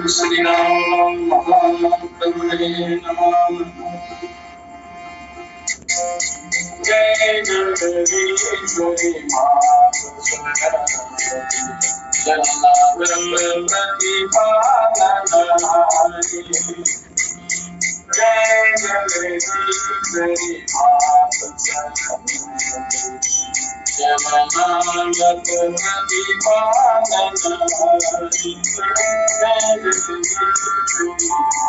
Sri Ram Mahaprabhu Namo. Jai Jagadish Hari Jannavrati Padanari. Jai Jagadish Hari Jannavrati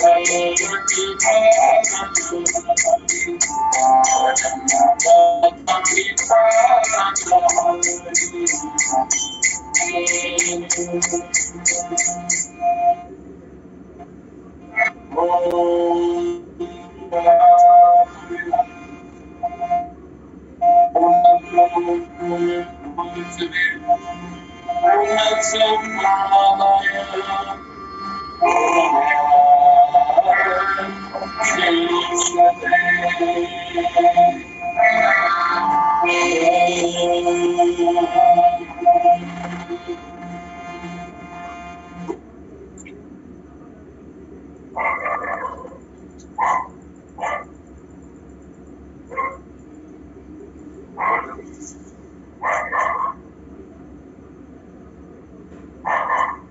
Padanari.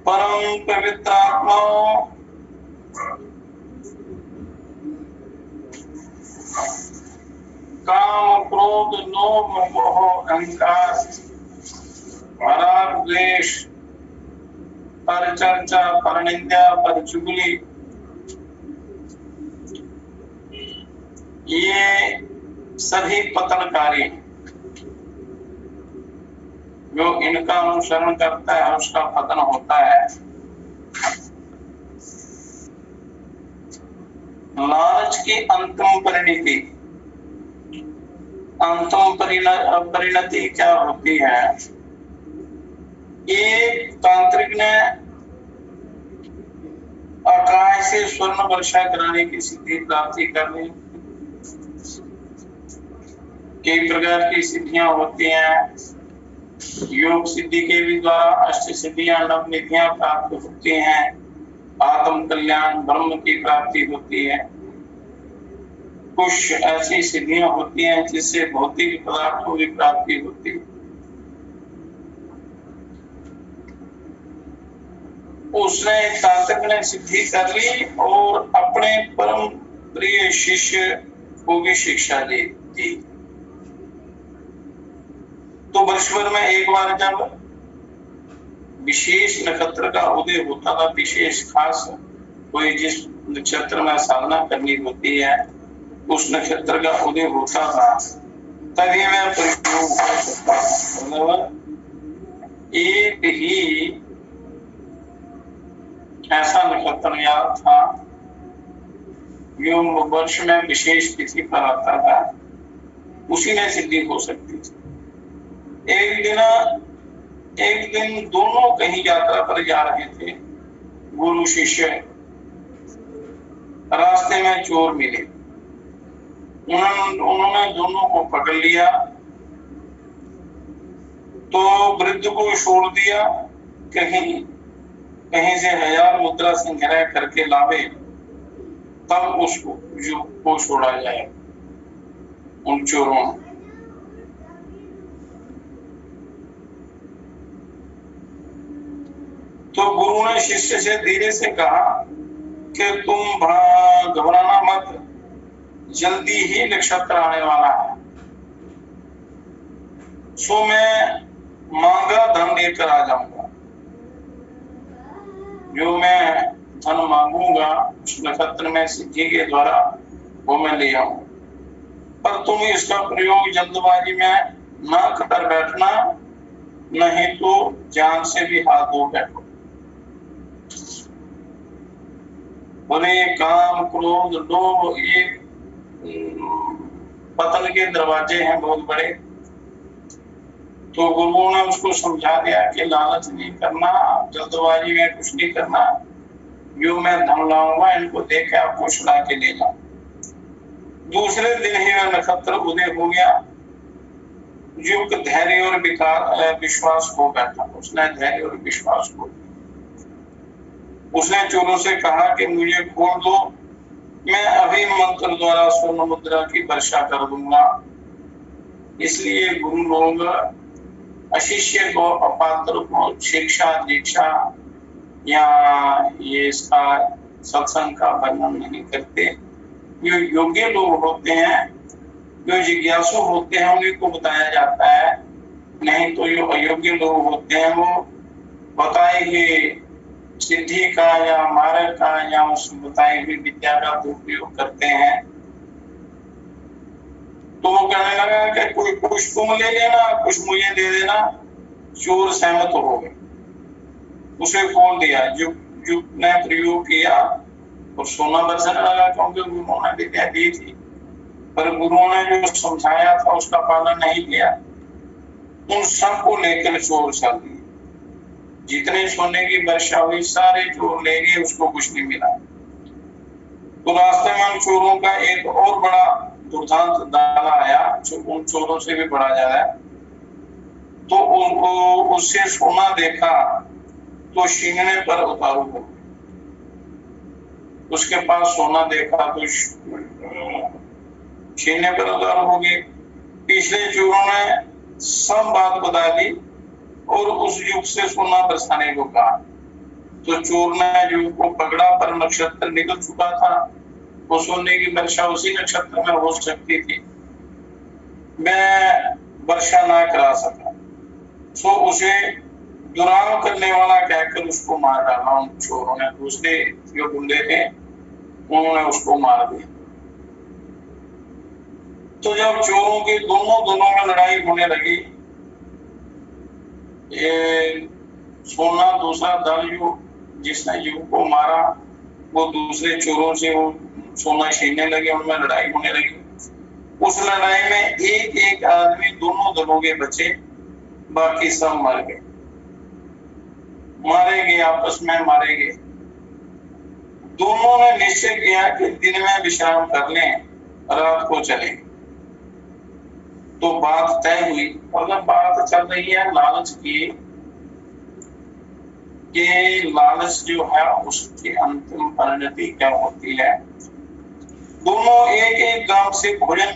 परम पवित्र आत्माओं, काम, क्रोध, लोभ, मोह, अहंकार, राग, द्वेष, पर चर्चा, पर निंदा, पर चुगली, ये सभी पतनकारी। जो इनका अनुसरण करता है उसका पतन होता है। लालच की अंतिम परिणति, अंतिम परिणति क्या होती है? एक तांत्रिक ने आकाश से स्वर्ण वर्षा कराने की सिद्धि प्राप्ति कर ली। कई प्रकार की सिद्धियां होती हैं। योग सिद्धि के भी द्वारा अष्ट सिद्धियां, नव निधियां प्राप्त होती हैं। आत्म कल्याण, ब्रह्म की प्राप्ति होती है। कुछ ऐसी सिद्धियां होती हैं जिससे भौतिक पदार्थों की प्राप्ति होती है। उसने तांत्रिक ने सिद्धि कर ली और अपने परम प्रिय शिष्य को भी शिक्षा दी। तो वर्ष भर में एक बार जब विशेष नक्षत्र का उदय होता था, विशेष खास कोई जिस नक्षत्र में साधना करनी होती है उस नक्षत्र का उदय होता था, तभी मैं प्रयोग कर सकता था। मतलब एक ही ऐसा नक्षत्र याद था जो वर्ष में विशेष तिथि पर आता था, उसी में सिद्धि हो सकती थी। एक दिन दोनों कहीं यात्रा पर जा रहे थे, गुरु शिष्य। रास्ते में चोर मिले, उन्होंने दोनों को पकड़ लिया। तो वृद्ध को छोड़ दिया, कहीं से 1000 मुद्रा संग्रह करके लावे, तब उसको को छोड़ा जाए उन चोरों। तो गुरु ने शिष्य से धीरे से कहा कि तुम घबराना मत, जल्दी ही नक्षत्र आने वाला है। सो मैं मांगा धन लेकर आ जाऊंगा। जो मैं धन मांगूंगा उस नक्षत्र में सिद्धि के द्वारा वो मैं ले आऊं। पर तुम इसका प्रयोग जल्दबाजी में ना कर बैठना, नहीं तो जान से भी हाथ धो बैठो। बोले काम, क्रोध, लोभ ये पतन के दरवाजे हैं बहुत बड़े। तो गुरुओं ने उसको समझा दिया कि लालच नहीं करना, जल्दबाजी में कुछ नहीं करना। जो मैं धन लाऊंगा इनको देख के आपको छुड़ा के ले जाऊं। दूसरे दिन ही वह नक्षत्र उदय हो गया। युग धैर्य और विश्वास हो बैठा। उसने धैर्य और विश्वास को, उसने चोरों से कहा कि मुझे खोल दो, मैं अभी मंत्र द्वारा स्वर्ण मुद्रा की वर्षा कर दूंगा। इसलिए गुरु लोग अशिष्य को, अपात्र को शिक्षा दीक्षा या ये इसका सत्संग का वर्णन नहीं करते। जो योग्य लोग होते हैं, जो जिज्ञासु होते हैं, उन्हीं को बताया जाता है। नहीं तो जो अयोग्य लोग होते हैं वो बताएंगे सिद्धि का या मार्ग का या उस बताई हुई विद्या का दुरुपयोग करते हैं। तो वो कहने लगा कि कोई कुछ तुम ले लेना, कुछ मुझे दे देना। चोर सहमत हो गए, उसे खोल दिया। युग ने प्रयोग किया और सोना बरसने लगा, क्योंकि गुरुओं ने विद्या दी थी, पर गुरुओं ने जो समझाया था उसका पालन नहीं किया। उन सबको लेकर चोर चल दिए। जितने सोने की वर्षा हुई सारे चोर ले गए, उसको कुछ नहीं मिला। तो रास्ते में उन चोरों का एक और बड़ा दुर्दांत दाला आया, जो उन चोरों से भी बड़ा ज्यादा है। तो उससे सोना देखा तो छीनने पर उतारू हो गए। उसके पास सोना देखा तो छीनने पर उतारू हो गए। पिछले चोरों ने सब बात बता दी और उस युग से सोना बरसाने को कहा। तो चोर ने युग को पकड़ा, पर नक्षत्र निकल चुका था। वो सोने की वर्षा उसी नक्षत्र में हो सकती थी, मैं वर्षा ना करा सका। सो उसे दुराव करने वाला कहकर उसको मार डाला उन चोरों ने। दूसरे जो गुंडे थे उन्होंने उसको मार दिया। तो जब चोरों के दोनों में लड़ाई होने लगी, ये सोना दूसरा दल जो जिसने युग को मारा वो दूसरे चोरों से वो सोना छीनने लगे, उनमें लड़ाई होने लगी। उस लड़ाई में एक एक आदमी दोनों दलों के बचे, बाकी सब मर गए, मारे गए, आपस में मारे गए। दोनों ने निश्चय किया कि दिन में विश्राम कर लें, रात को चलें। तो बात तय हुई। और जब बात चल रही है लालच की, कि लालच जो है उसकी अंतिम परिणति क्या होती है। दोनों एक एक गांव से भोजन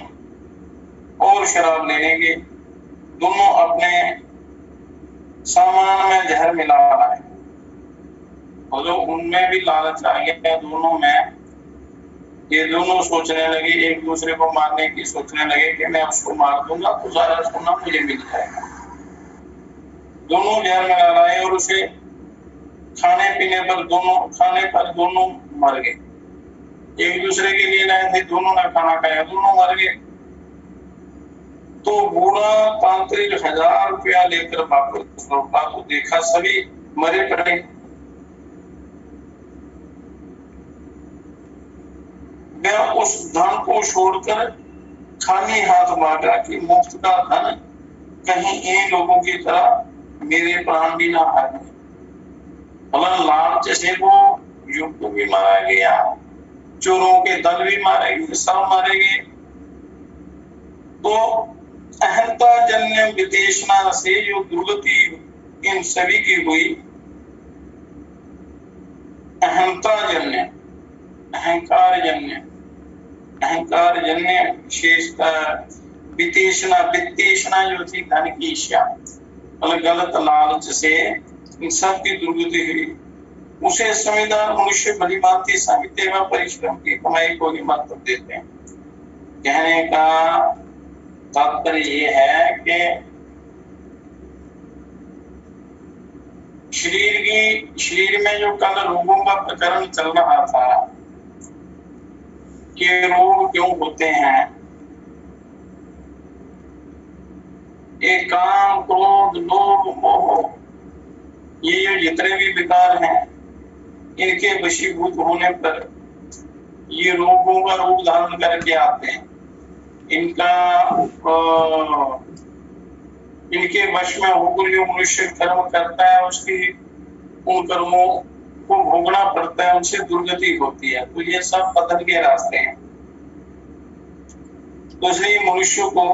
और शराब लेने के, दोनों अपने सामान में जहर मिला रहा है। और जो उनमें भी लालच आ गया दोनों में, ये दोनों सोचने लगे, एक दूसरे को मारने की सोचने लगे कि मैं उसको मार दूंगा तो सारा सोना मुझे मिल जाएगा। दोनों जहर मिला रहा है और उसे खाने पर दोनों मर गए। एक दूसरे के लिए लाए थे, दोनों ने खाना खाया, दोनों मर गए। तो बूढ़ा तांत्रिक 1000 रुपया लेकर वापस लौटा तो देखा सभी मरे पड़े। वह उस धन को छोड़कर खाली हाथ मांगा कि मुफ्त का धन कहीं इन लोगों की तरह मेरे प्राण भी ना हारे। मतलब लालच से वो युग को भी मारा गया, चोरों के दल भी मारे गए, सब मारे गए। तो अहंता जन्य विदेशना से जो दुर्गति इन सभी की हुई, अहंता जन्य, अहंकार जन्य विशेषता, वित्तेषणा जो थी धन की इच्छा, मतलब गलत लालच से इन सब की दुर्गति हुई। उसे समझदार मनुष्य भली भांति सामित्य व परिश्रम की कमाई को ही महत्व देते हैं। कहने का तात्पर्य ये है कि शरीर में जो कल रोगों का प्रकरण चल रहा था कि रोग क्यों होते हैं, ये काम, क्रोध, लोभ, मोह, ये जितने भी विकार हैं, इनके वशीभूत होने पर ये रोगों का रूप धारण करके आते हैं। इनके वश में होकर जो मनुष्य कर्म करता है उसकी उन कर्मों को भोगना पड़ता है, उनसे दुर्गति होती है। तो ये सब पतन के रास्ते हैं। तो इसलिए मनुष्य को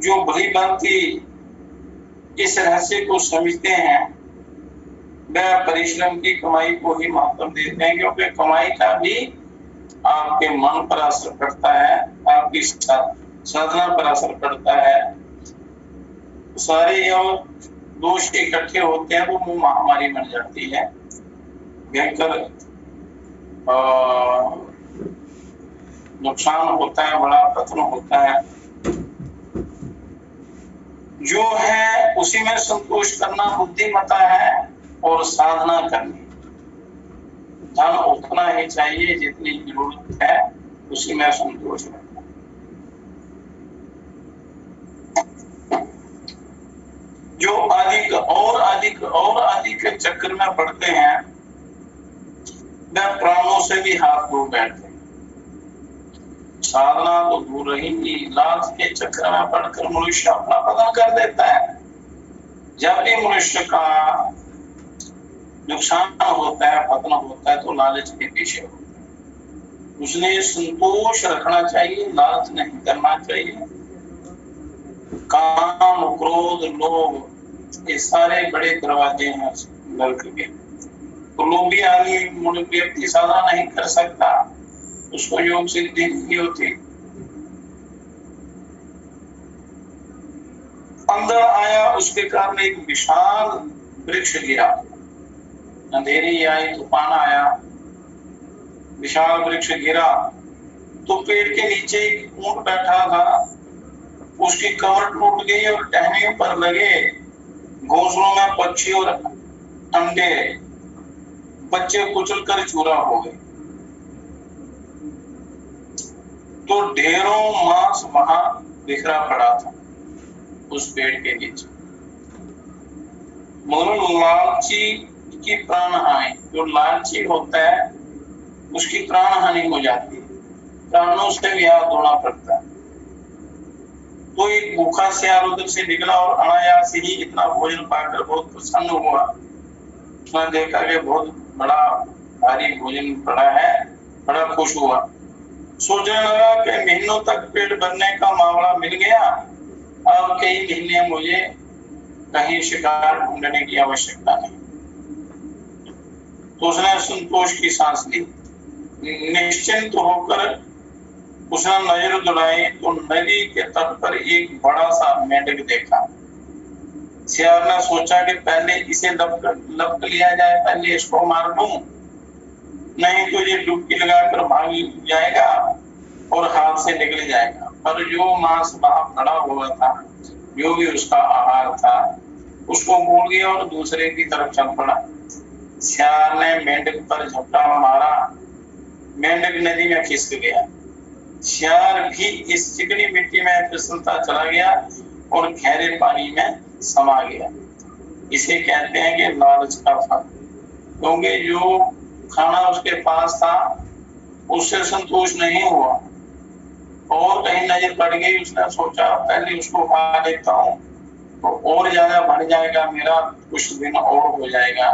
जो भली भांति इस रहस्य को समझते हैं वह परिश्रम की कमाई को ही महत्व देते हैं, क्योंकि कमाई का भी आपके मन पर असर पड़ता है, आपकी साधना पर असर पड़ता है। सारे दोष इकट्ठे होते हैं तो वो महामारी बन जाती है, भयंकर नुकसान होता है, बड़ा पतन होता है। जो है उसी में संतोष करना बुद्धिमता है और साधना करनी। धन उतना ही चाहिए जितनी जरूरत है, उसी में संतोष रखना। जो अधिक के चक्कर में पड़ते हैं, वह प्राणों से भी हाथ धो बैठते हैं। साधना तो दूर रही, लालच के चक्कर में पड़कर मनुष्य अपना पतन कर देता है। जब भी मनुष्य का नुकसान होता है, पतन होता है, तो लालच के पीछे होता है। उसने संतोष रखना चाहिए, लालच नहीं करना चाहिए। काम, क्रोध, लोभ, ये सारे बड़े दरवाजे हैं नरक के। तो लोभी आदमी व्यक्ति साधना नहीं कर सकता, उसको योग सिद्धि नहीं होती। अंदर आया, उसके कारण एक विशाल वृक्ष गिरा। अंधेरी आई, तूफान आया, विशाल वृक्ष गिरा, तो पेड़ के नीचे एक ऊंट बैठा था, उसकी कमर टूट गई और टहनियों पर लगे घोंसलों में पक्षी और अंडे, बच्चे कुचल कर चूरा हो गए। तो ढेरों मांस वहां बिखरा पड़ा था उस पेड़ के नीचे। मगर लालची की प्राण हानि, जो लालची होता है उसकी प्राण हानि हो जाती है, प्राणों से भी हाथ धोना पड़ता है। तो एक भूखा सियार उधर से निकला और अनायास ही इतना भोजन पाकर बहुत प्रसन्न हुआ। उसने देखा कि बहुत बड़ा भारी भोजन पड़ा है, बड़ा खुश हुआ। सोचने लगा कि महीनों तक पेट भरने का मामला मिल गया, अब कई महीने मुझे कहीं शिकार ढूंढने की आवश्यकता नहीं। तो उसने संतोष की सांस ली। निश्चिंत होकर उसने नजर दौड़ाई तो नदी के तट पर एक बड़ा सा मेंढक देखा। सियार ने सोचा कि पहले इसे लपक लिया जाए, पहले इसको मार दूं, नहीं तो ये डुबकी लगाकर भाग जाएगा और हाथ से निकल जाएगा। पर जो मांस वहां पड़ा हुआ था, जो भी उसका आहार था, उसको भूल गया और दूसरे की तरफ चल पड़ा। सियार ने मेंढक पर झपटा मारा, मेंढक नदी में खिसक गया। सियार भी इस चिकनी मिट्टी में फिसलता चला गया और गहरे पानी में समा गया। इसे कहते हैं कि लालच का फल। क्योंकि जो खाना उसके पास था उससे संतोष नहीं हुआ और कहीं नजर पड़ गई, उसने सोचा पहले उसको खा लेता हूँ तो और ज्यादा बढ़ जाएगा मेरा, कुछ दिन और हो जाएगा,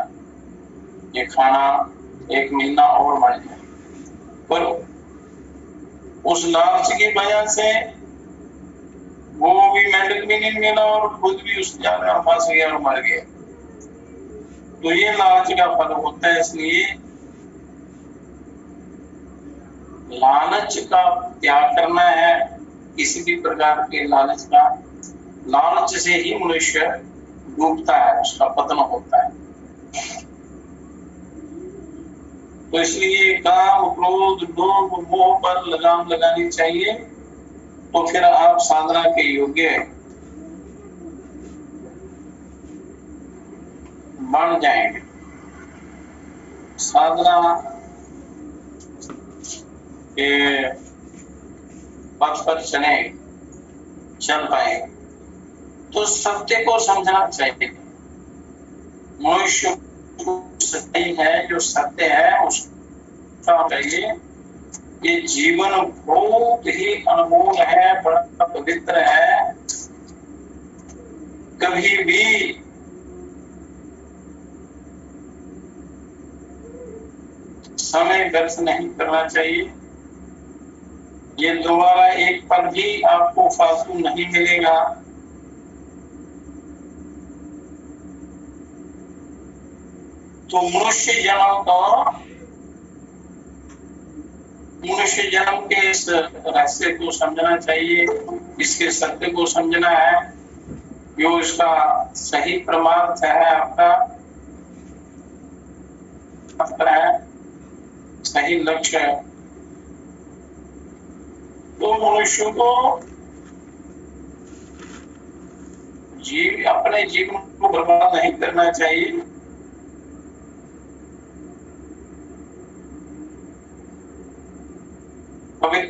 ये खाना एक महीना और बढ़ जाएगा। पर उस लालच की वजह से वो भी मेंढक भी नहीं मिला और खुद भी उस जाल में फंस गया और मर गया। तो ये लालच का फल होता है। इसलिए लालच का त्याग करना है, किसी भी प्रकार के लालच का। लालच से ही मनुष्य डूबता है, उसका पतन होता है। तो इसलिए काम, क्रोध, लोभ, मोह पर लगाम लगानी चाहिए, तो फिर आप साधना के योग्य बन जाएंगे। साधना के पथ पर चल पाए तो सत्य को समझना चाहिए। मनुष्य सत्य है, जो सत्य है उसका चाहिए। ये जीवन बहुत ही अनमोल है, बड़ा पवित्र है। कभी भी समय व्यर्थ नहीं करना चाहिए। ये दोबारा एक पल भी आपको फालतू नहीं मिलेगा। तो मनुष्य जन्म के इस रहस्य को समझना चाहिए, इसके सत्य को समझना है, जो इसका सही परमार्थ है, आपका है, सही लक्ष्य है। तो मनुष्य को अपने जीवन को बर्बाद नहीं करना चाहिए।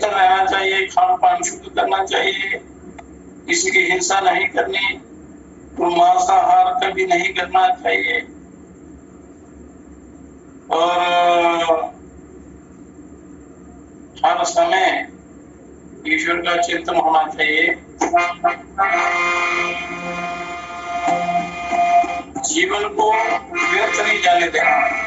पवित्र रहना चाहिए, खान पान शुद्ध करना चाहिए, किसी की हिंसा नहीं करनी, मांसाहार कभी नहीं करना चाहिए और हर समय ईश्वर का चिंतन होना चाहिए। जीवन को व्यर्थ नहीं जाने देना।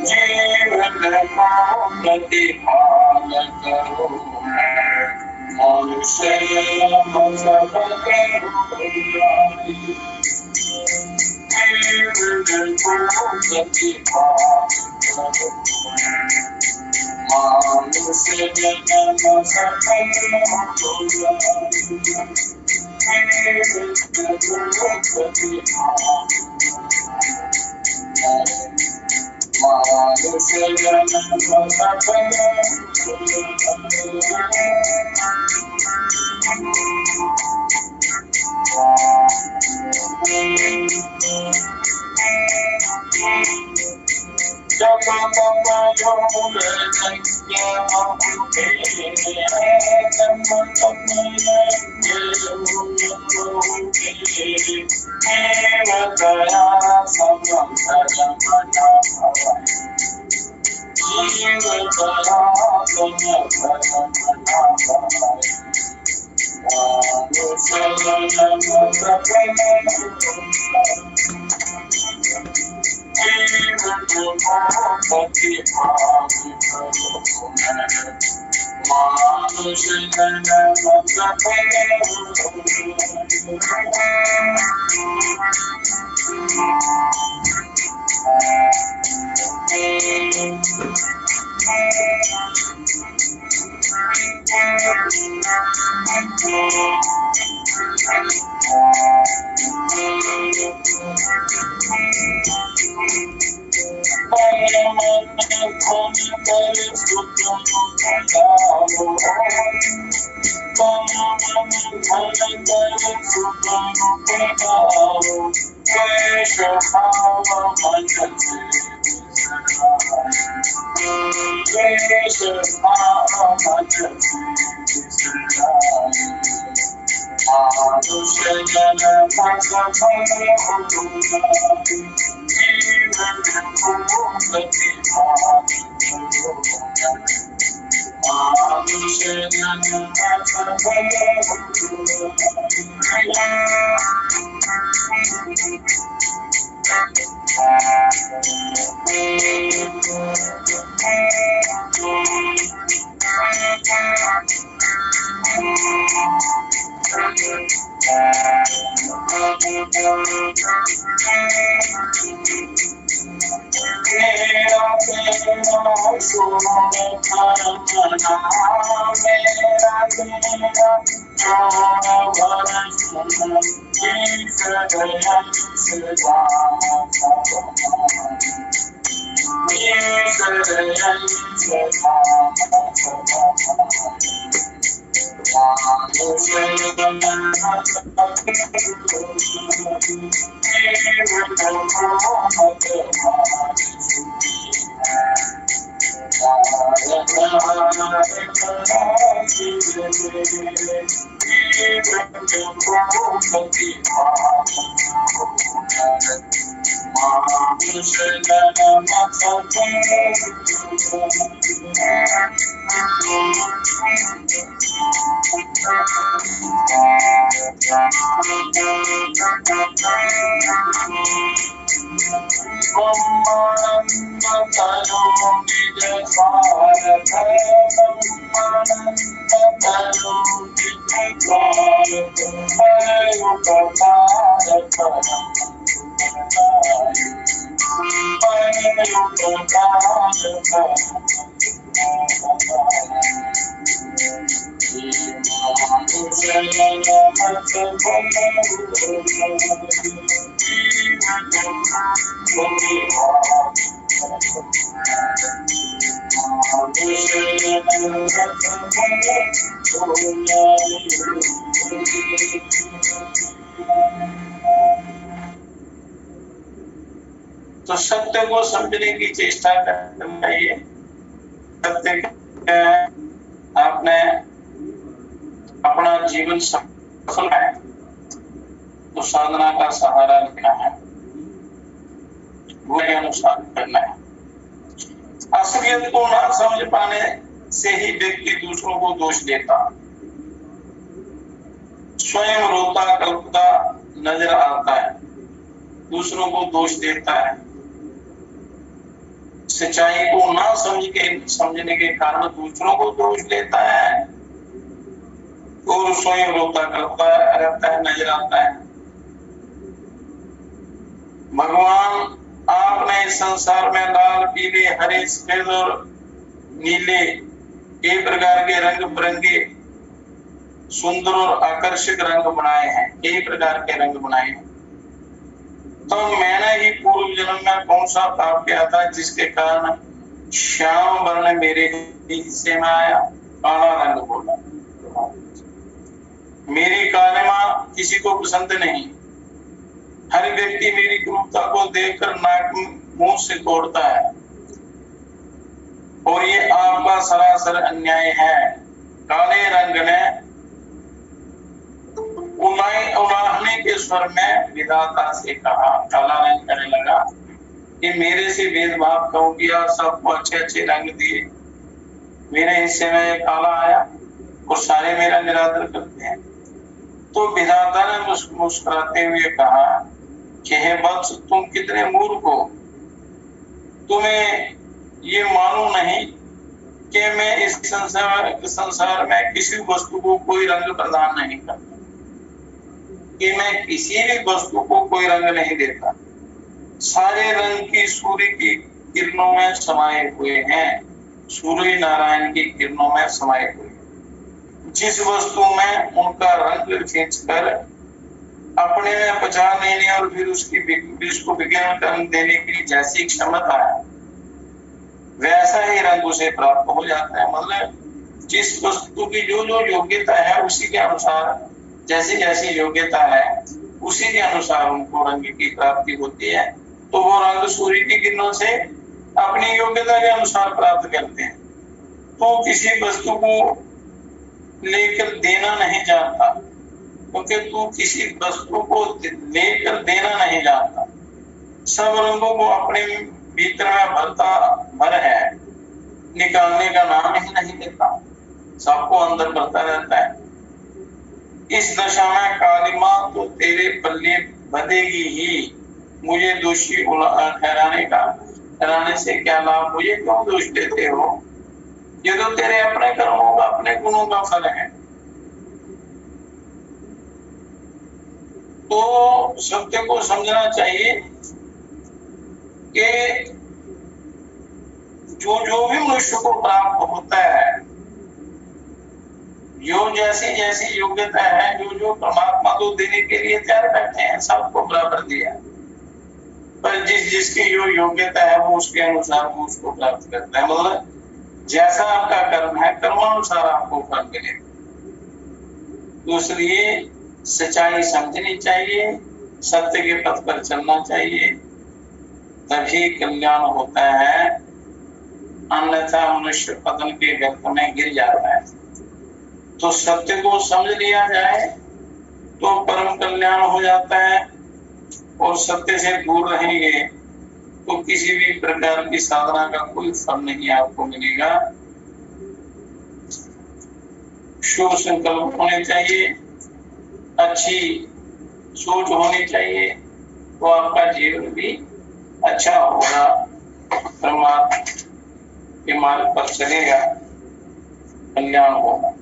जीवन को प्रतिपाल करो, मनुष्य जीवन को प्रतिपाल करो, मनुष्य जन्म सफल तो सत्य को समझने की चेष्टा करनी चाहिए। सत्य क्या है? आपने अपना जीवन सफल है तो साधना का सहारा लेना है, वो अनुसार करना है। असलियत को ना समझ पाने से ही व्यक्ति दूसरों को दोष देता, स्वयं रोता कल्पता नजर आता है, दूसरों को दोष देता है। सच्चाई को ना समझने के कारण दूसरों को दोष देता है और स्वयं रोता कल्पता रहता है, नजर आता है। भगवान आपने इस संसार में लाल पीले हरे सफेद और नीले कई प्रकार के रंग बिरंगे सुंदर और आकर्षक रंग बनाए हैं, कई प्रकार के रंग बनाए हैं। तो मैंने ही पूर्व जन्म में कौन सा पाप किया था जिसके कारण श्याम वर्ण मेरे हिस्से में आया, काला रंग बोला। मेरी कालिमा किसी को पसंद नहीं। हर व्यक्ति मेरी क्रूरता को देखकर नाक मुंह से तोड़ता है और ये आपका सरासर अन्याय है। काले रंग ने उलाहने के स्वर में विधाता से कहा, काला रंग कहने लगा कि मेरे से भेदभाव क्यों किया, सबको अच्छे अच्छे रंग दिए, मेरे हिस्से में ये काला आया और सारे मेरा निरादर करते हैं। तो विधाता ने मुस्कुराते हुए कहा कि हे वत्स, तुम कितने मूर्ख हो, तुम्हें ये मालूम नहीं कि मैं इस संसार में किसी वस्तु को कोई रंग प्रदान नहीं करता, कि मैं किसी भी वस्तु को कोई रंग नहीं देता। सारे रंग की सूर्य की किरणों में समाये हुए हैं, सूर्य नारायण की किरणों में समाये हुए। जिस वस्तु में उनका रंग खींचकर अपने में पचा लेने और फिर उसको विकिरण कर देने की जैसी क्षमता है, वैसा ही रंग उसे प्राप्त हो जाता है। मतलब जिस वस्तु की जो जो योग्यता है उसी के अनुसार, जैसी जैसी योग्यता है उसी के अनुसार उनको रंग की प्राप्ति होती है। तो वो रंग सूर्य की किरणों से अपनी योग्यता के अनुसार प्राप्त करते हैं। तो किसी वस्तु को लेकर देना नहीं जानता, क्योंकि तू किसी वस्तु को लेकर देना नहीं जानता। सब रंगों को अपने भीतर में भर है, निकालने का नाम ही नहीं लेता, सबको अंदर भरता रहता है। इस दशा में कालिमा तो तेरे पल्ले बंधेगी ही, मुझे दोषी ठहराने से क्या लाभ, मुझे क्यों दोष देते हो, ये तो तेरे अपने कर्मों का, अपने गुणों का फल है। तो सत्य को समझना चाहिए कि जो भी मनुष्य को प्राप्त होता है, जो जैसी जैसी योग्यता है, जो परमात्मा को देने के लिए तैयार बैठे हैं, सबको बराबर दिया। पर जिसकी जो योग्यता है वो उसके अनुसार वो उसको प्राप्त करता है। मतलब जैसा आपका कर्म है, कर्मानुसार आपको फल मिलेगा। तो इसलिए सच्चाई समझनी चाहिए, सत्य के पथ पर चलना चाहिए, तभी कल्याण होता है। अन्यथा मनुष्य पतन के गर्त में गिर जाता है। तो सत्य को समझ लिया जाए तो परम कल्याण हो जाता है, और सत्य से दूर रहेंगे तो किसी भी प्रकार की साधना का कोई फल नहीं आपको मिलेगा। शुभ संकल्प होने चाहिए, अच्छी सोच होनी चाहिए, तो आपका जीवन भी अच्छा होगा, परमात्मा के मार्ग पर चलेगा, कल्याण होगा।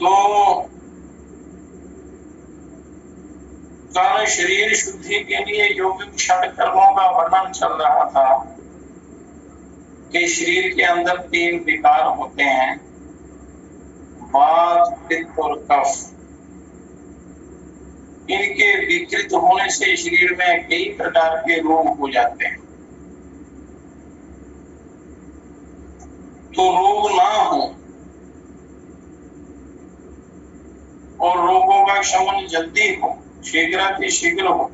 तो कारण शरीर शुद्धि के लिए योगिक षट कर्मों का वर्णन चल रहा था कि शरीर के अंदर 3 विकार होते हैं, वात, पित्त और कफ। इनके विकृत होने से शरीर में कई प्रकार के रोग हो जाते हैं। तो रोग ना हो और रोगों का शमन जल्दी हो, शीघ्र हो,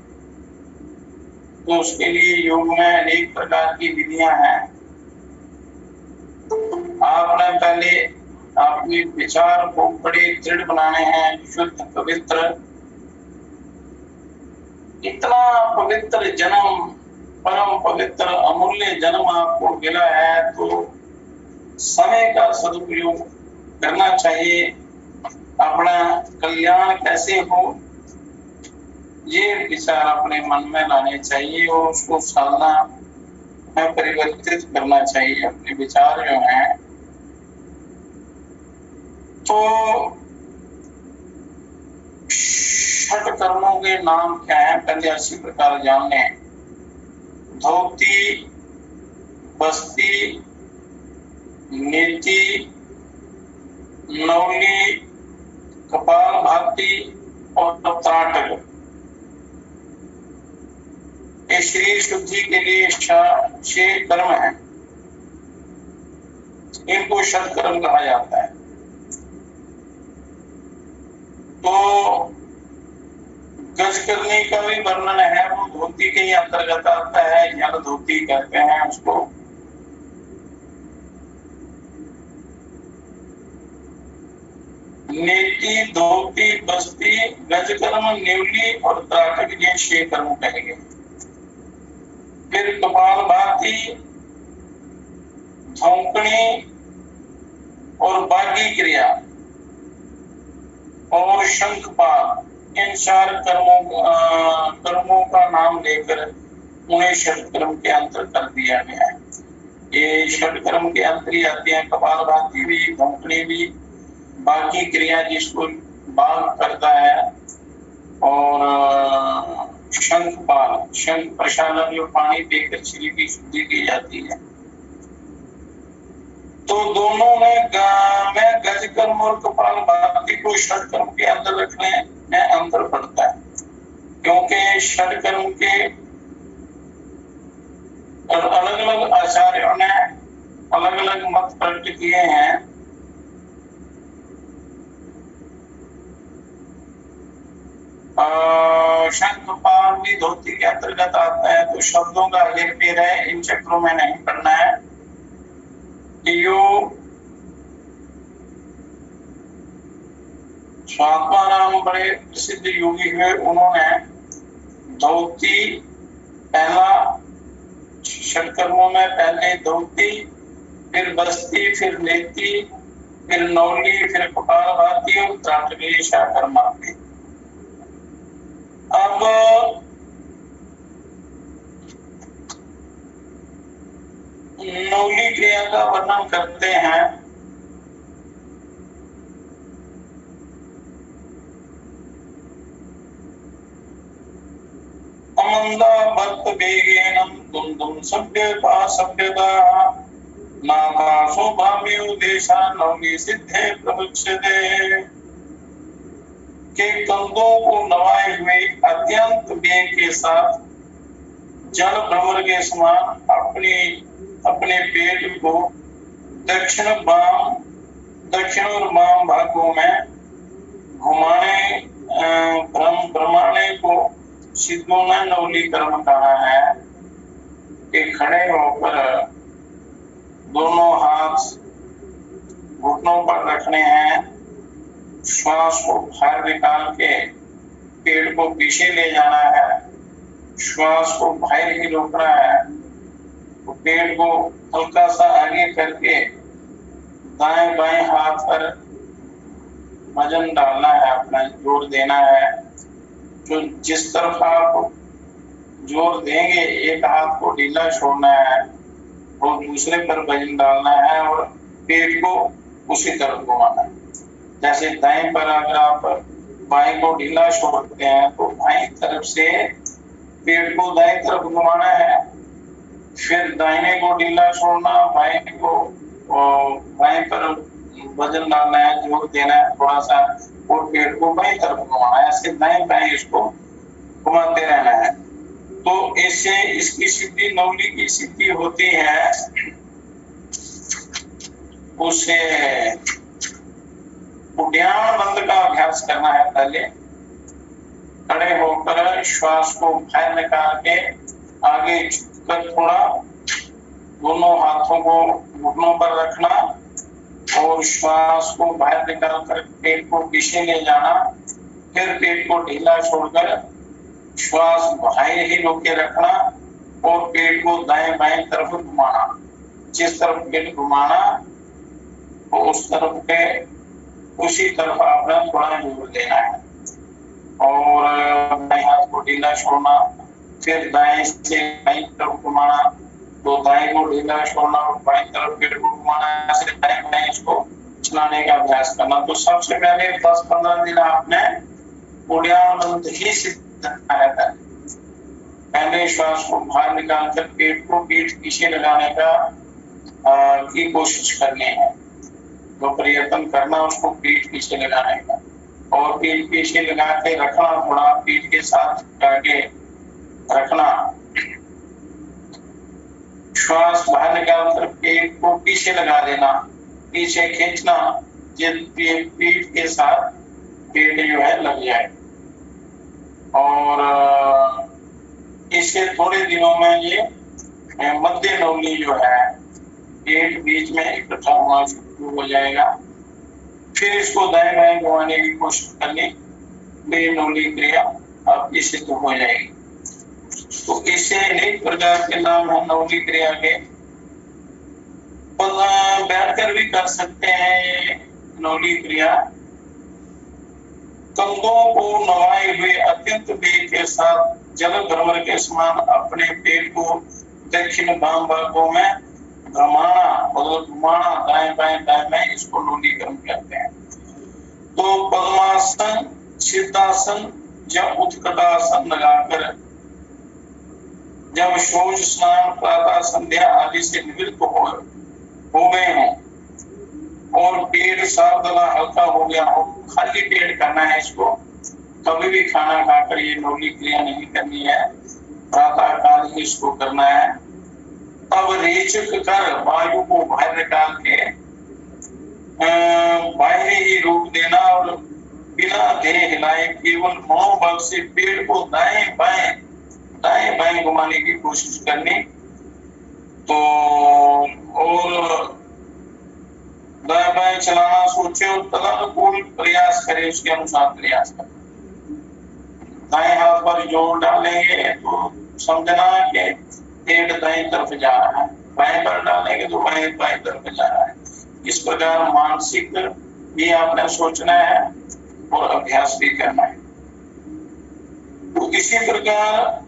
तो उसके लिए योग में अनेक प्रकार की विधियां हैं। आपने पहले अपने विचार को बड़े दृढ़ बनाने हैं, शुद्ध पवित्र। इतना पवित्र जन्म, परम पवित्र अमूल्य जन्म आपको मिला है, तो समय का सदुपयोग करना चाहिए। अपना कल्याण कैसे हो, ये विचार अपने मन में लाने चाहिए और उसको साधना में परिवर्तित करना चाहिए अपने विचार जो हैं। तो षट कर्मों के नाम क्या है, पहले इसी प्रकार जान लें। धोती, बस्ती, नेति, नौली, कपाल भाती और त्राटक। ये शरीर शुद्धि के लिए 6 कर्म हैं। इनको षट कर्म कहा जाता है। तो गज करने का भी वर्णन है, वो धोती के ही अंतर्गत आता है, जल धोती कहते हैं उसको। नेति, धोती, बस्ती, गज कर्म, न्यूली और त्राटक, ये 6 कर्म कहेंगे। फिर कपाल भाती, धौंकनी और बागी क्रिया और शंखपाल, इन 4 कर्मों का नाम लेकर उन्हें षट कर्म के अंतर कर दिया गया है। ये षट कर्म के अंतर ही आते हैं, कपाल भाती भी, धौंकनी भी, बाकी क्रिया जिसको बाघ करता है, और शंखपाल, शंख प्रशालन जो पानी देकर शरीर की शुद्धि की जाती है। तो दोनों में गज कर्म और कपाल भाती को षट कर्म के अंदर रखने में अंतर पड़ता है, क्योंकि षट कर्म के अलग अलग आचार्यों ने अलग अलग मत प्रकट किए हैं। शंखपाल भी धोती के अंतर्गत आता है, तो शब्दों का हेर फेर है, इन चक्रों में नहीं पड़ना है। स्वात्माराम बड़े प्रसिद्ध योगी हुए, उन्होंने धोती पहला, षट कर्मों में पहले धोती, फिर बस्ती, फिर नेति, फिर नौली, फिर कपाल भाती और त्राटक, 6 कर्म आते। अब नौली क्रिया का वर्णन करते हैं। अमंदा भक्त वेगेनम दुंदुम सभ्यता नाकाशो भाम्यो देशा नौली सिद्धे प्रमुच्यते। के कंधों को नवाए हुए अत्यंत वेग के साथ जल भ्रमर के समान अपने पेट को दक्षिण और वाम भागों में भ्रमाने को सिद्धों ने नौली कर्म कहा है। कि खड़े होकर दोनों हाथ घुटनों पर रखने हैं, श्वास को बाहर निकाल के पेट को पीछे ले जाना है, श्वास को बाहर ही रोकना है, तो पेट को हल्का सा आगे करके दाएं बाएं हाथ पर वजन डालना है, अपना जोर देना है। जो जिस तरफ आप जोर देंगे, एक हाथ को ढीला छोड़ना है और दूसरे पर वजन डालना है और पेट को उसी तरफ घुमाना है। जैसे दाएं पर अगर आप बाएं को ढीला छोड़ते हैं तो बाएं तरफ से पेट को दाएं तरफ घुमाना है, फिर दाहिने को ढीला छोड़ना, बाएं को बाएं पर वजन डालना है, जोर देना है थोड़ा सा, और पेट को बाएं तरफ घुमाना है। ऐसे दाएं बाएं इसको घुमाते रहना है। तो इससे इसकी सिद्धि, नवली की सिद्धि होती है। उसे उड्डयन बंद का अभ्यास करना है। पहले खड़े होकर श्वास को बाहर निकाल के आगे झुककर थोड़ा दोनों हाथों को घुटनों पर रखना और श्वास को बाहर निकाल कर पेट को पीछे ले जाना, फिर पेट को ढीला छोड़कर श्वास बाहर ही रोके रखना और पेट को दाएं बाएं तरफ घुमाना। जिस तरफ पेट घुमाना तो उस तरफ के उसी तरफ आपने थोड़ा जोर देना है और दाएं हाथ को ढीला छोड़ना, फिर दाएं से बाएं तरफ घुमाना, तो दाएं को ढीला छोड़ना और बाएं तरफ पेट को घुमाना। ऐसे दाएं बाएं इसको चलाने का अभ्यास करना। तो सबसे पहले 10-15 दिन आपने उड्डयन बंद ही सीखना है। पहले श्वास को बाहर निकाल कर पेट को पीठ पीछे लगाने का की कोशिश करनी है। तो प्रयत्न करना उसको पीठ पीछे लगाने का, और पीठ पीछे लगा के रखना, थोड़ा पीठ के साथ के रखना। श्वास बाहर निकाल कर पेट को पीछे लगा देना, पीछे खींचना, पीठ के साथ पेट जो है लग जाए। और इससे थोड़े दिनों में ये मध्य नवली जो है पेट बीच में इकट्ठा होना शुरू हो जाएगा। फिर इसको दाएं बाएं घुमाने की कोशिश करनी, मेरी नवली क्रिया आपकी सिद्ध हो जाएगी। तो इससे अनेक प्रकार के नाम है नवली क्रिया के। बैठकर भी कर सकते हैं नवली क्रिया। कंधों को नवाए हुए अत्यंत वेग के साथ जल भ्रमर के समान अपने पेट को दक्षिण वाम भागों में घुमाना, दाएं बाएं, इसको नवली क्रम कहते हैं। तो पद्मासन, सिद्धासन या उत्कटासन लगाकर जब शौच, स्नान, प्रातः, संध्या आदि से निवृत्त हो गए हों और पेट साफ तथा हल्का हो गया हो, खाली पेट करना है इसको। कभी भी खाना खाकर ये नवली क्रिया नहीं करनी है, प्रातः काल ही इसको करना है। तब रेचक कर वायु को बाहर निकाल के बाहर ही रोक देना और बिना देह हिलाए केवल मनोबल से पेट को दाएं बाएं घुमाने की कोशिश करनी। तो और दाएं बाएं चलाना सोचे और तदनुकूल प्रयास करे, उसके अनुसार प्रयास करें। दाएं हाथ पर जोर डालेंगे तो समझना कि पेट दाएं तरफ जा रहा है, बाएं पर डालेंगे तो बाएं तरफ जा रहा है। इस प्रकार मानसिक भी आपने सोचना है और अभ्यास भी करना है। तो इसी प्रकार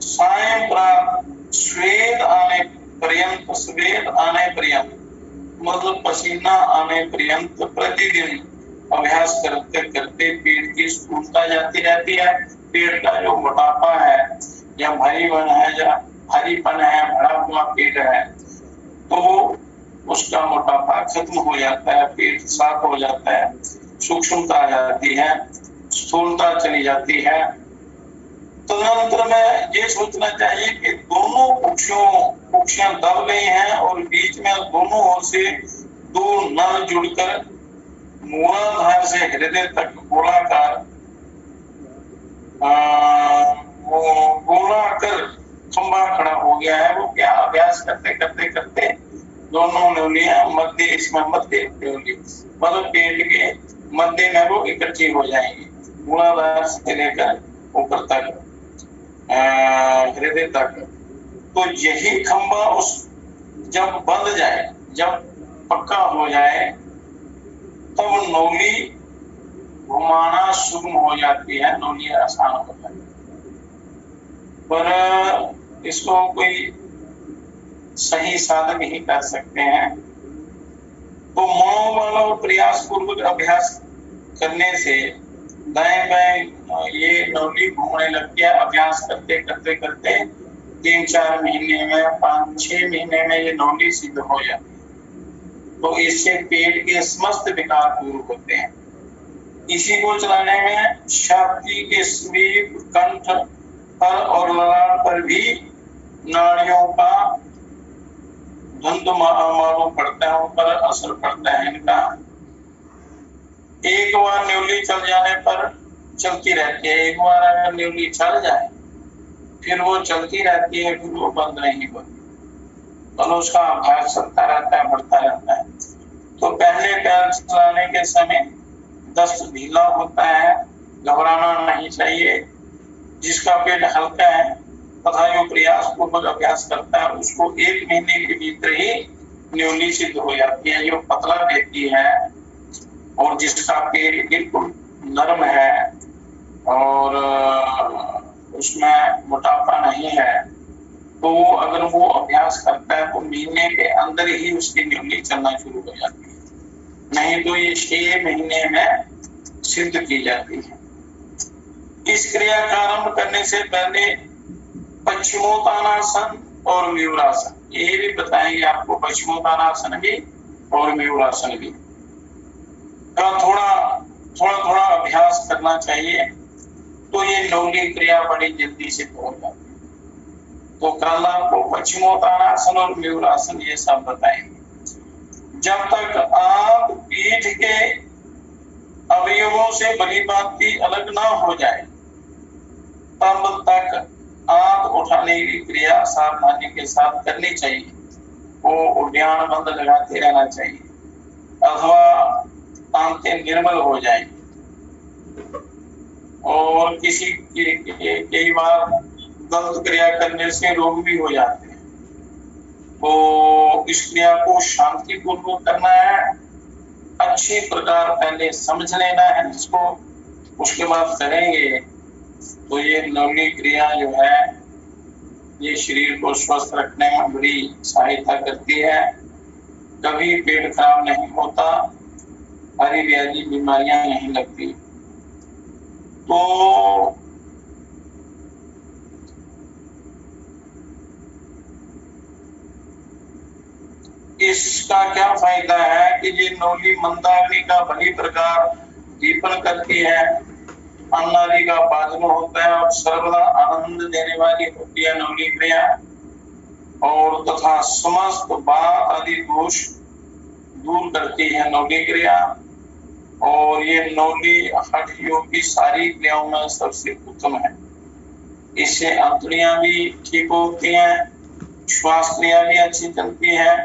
सायं प्रात स्वेद आने पर्यंत मतलब पसीना आने पर्यंत प्रतिदिन अभ्यास करते करते पेट की स्थूलता जाती रहती है। पेट का जो मोटापा है या भारीपन है, भरा हुआ पेट है, तो उसका मोटापा खत्म हो जाता है, पेट साफ हो जाता है, सूक्ष्मता आ जाती है, स्थूलता चली जाती है। तदनंतर में ये सोचना चाहिए कि दोनों कुक्षियां दब गई हैं और बीच में दोनों ओर से दो नल जुड़कर मूलाधार से हृदय तक गोलाकर खंबा खड़ा हो गया है। वो क्या अभ्यास करते दोनों नलियां मध्य नली मतलब पेट के मध्य में वो इकट्ठी हो जाएंगी, मूलाधार से लेकर ऊपर तक हृदय तक। तो यही खंबा उस जब बंध जाए, जब पक्का हो जाए, तब नौली घुमाना सुगम हो जाती है, नौली आसान हो जाती है। पर इसको कोई सही साधक ही कर सकते हैं। तो मनोबल और प्रयास पूर्वक अभ्यास करने से दाएं बाएं ये नौली घूमने लगती है। अभ्यास करते करते करते 3-4 महीने में, 5-6 महीने में ये नौली सिद्ध हो जाती है। तो इससे पेट के समस्त विकार दूर होते हैं। इसी को चलाने में छाती के समीप, कंठ पर और ललाट पर भी नाड़ियों का धुंध मालूम पड़ता है, उन पर असर पड़ता है इनका। एक बार न्यूली चल जाने पर चलती रहती है। एक बार अगर न्यूली चल जाए फिर वो चलती रहती है, फिर वो बंद नहीं होती। तो उसका अभ्यास चलता रहता है, बढ़ता रहता है। तो पहले पैर चलाने के समय दस्त ढीला होता है, घबराना नहीं चाहिए। जिसका पेट हल्का है तथा जो प्रयास पूर्वक अभ्यास करता है उसको 1 महीने के भीतर ही न्यूली सिद्ध हो जाती है। जो पतला रहती है और जिसका पेट बिल्कुल नरम है और उसमें मोटापा नहीं है, तो अगर वो अभ्यास करता है तो महीने के अंदर ही उसकी न्यूली चलना शुरू हो जाती है। नहीं तो ये 6 महीने में सिद्ध की जाती है। इस क्रिया का आरंभ करने से पहले पश्चिमोत्तानासन और मयूरासन, ये भी बताएंगे आपको। पश्चिमोत्तानासन भी और मयूरासन भी का थोड़ा अभ्यास करना चाहिए, तो ये नौली क्रिया बड़ी जल्दी से हो जाती है। तो कल आपको पश्चिमोत्तानासन और मयूरासन ये सब बताएंगे। जब तक आप पीठ के अवयवों से भली भांति अलग ना हो जाए तब तक हाथ उठाने की क्रिया सावधानी के साथ करनी चाहिए। वो उद्यान बंद लगाते रहना चाहिए, अथवा तांते निर्मल हो जाएंगे। और किसी कई बार गलत क्रिया करने से रोग भी हो जाते हैं। तो इस क्रिया को शांति पूर्वक करना है, अच्छी प्रकार पहले समझ लेना है इसको, उसके बाद करेंगे तो ये नौली क्रिया जो है ये शरीर को स्वस्थ रखने में बड़ी सहायता करती है। कभी पेट खराब नहीं होता, हरी व्याधि बीमारियां नहीं लगती। तो इसका क्या फायदा है कि ये नौली मंदाग्नि का भली प्रकार दीपन करती है, अन्नादि का पाचन होता है और सर्वदा आनंद देने वाली होती है नौली क्रिया। और तथा समस्त बात आदि दोष दूर करती है नौली क्रिया। और ये नौली हठ योग की सारी क्रियाओं में सबसे उत्तम है। इससे अंतड़ियां भी ठीक होती हैं, श्वास क्रिया भी अच्छी चलती है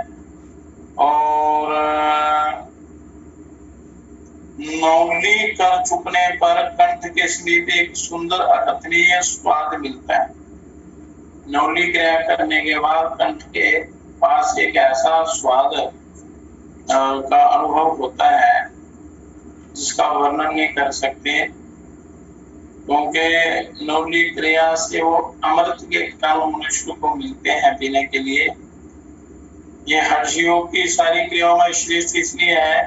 और नौली कर चुकने पर कंठ के समीप एक सुंदर अकथनीय स्वाद मिलता है। नौली क्रिया करने के बाद कंठ के पास एक ऐसा स्वाद का अनुभव होता है जिसका वर्णन नहीं कर सकते, क्योंकि नौली क्रिया से वो अमृत के कण मनुष्य को मिलते हैं पीने के लिए। ये हठ योग की सारी क्रियाओं में श्रेष्ठ इसलिए है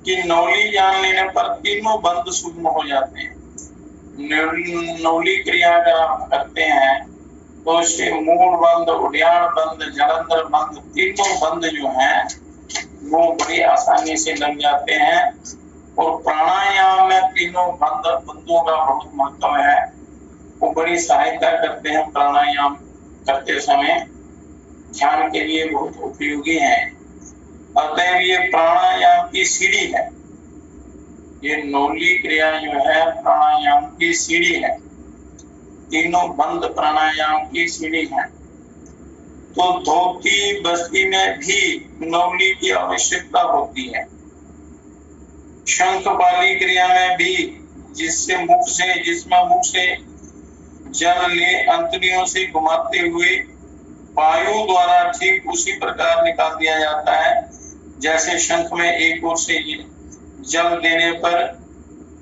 कि नौली जान लेने पर तीनों बंद सुगम हो जाते हैं। नौली क्रिया अगर आप करते हैं तो इससे मूल बंद, उद्यान बंद, जलंधर बंद, तीनों बंद जो हैं वो बड़ी आसानी से लग जाते हैं। और प्राणायाम में तीनों बंदों का बहुत महत्व है, वो बड़ी सहायता करते हैं। प्राणायाम करते समय ध्यान के लिए बहुत उपयोगी है। अतः ये प्राणायाम की सीढ़ी है, ये नौली क्रिया जो है प्राणायाम की सीढ़ी है, तीनों बंद प्राणायाम की सीढ़ी है। तो धोती बस्ती में भी नौली की आवश्यकता होती है। शंखपाली क्रिया में भी जिसमें मुख से जल ले अंतड़ियों से घुमाते हुए वायु द्वारा ठीक उसी प्रकार निकाल दिया जाता है जैसे शंख में एक ओर से जल देने पर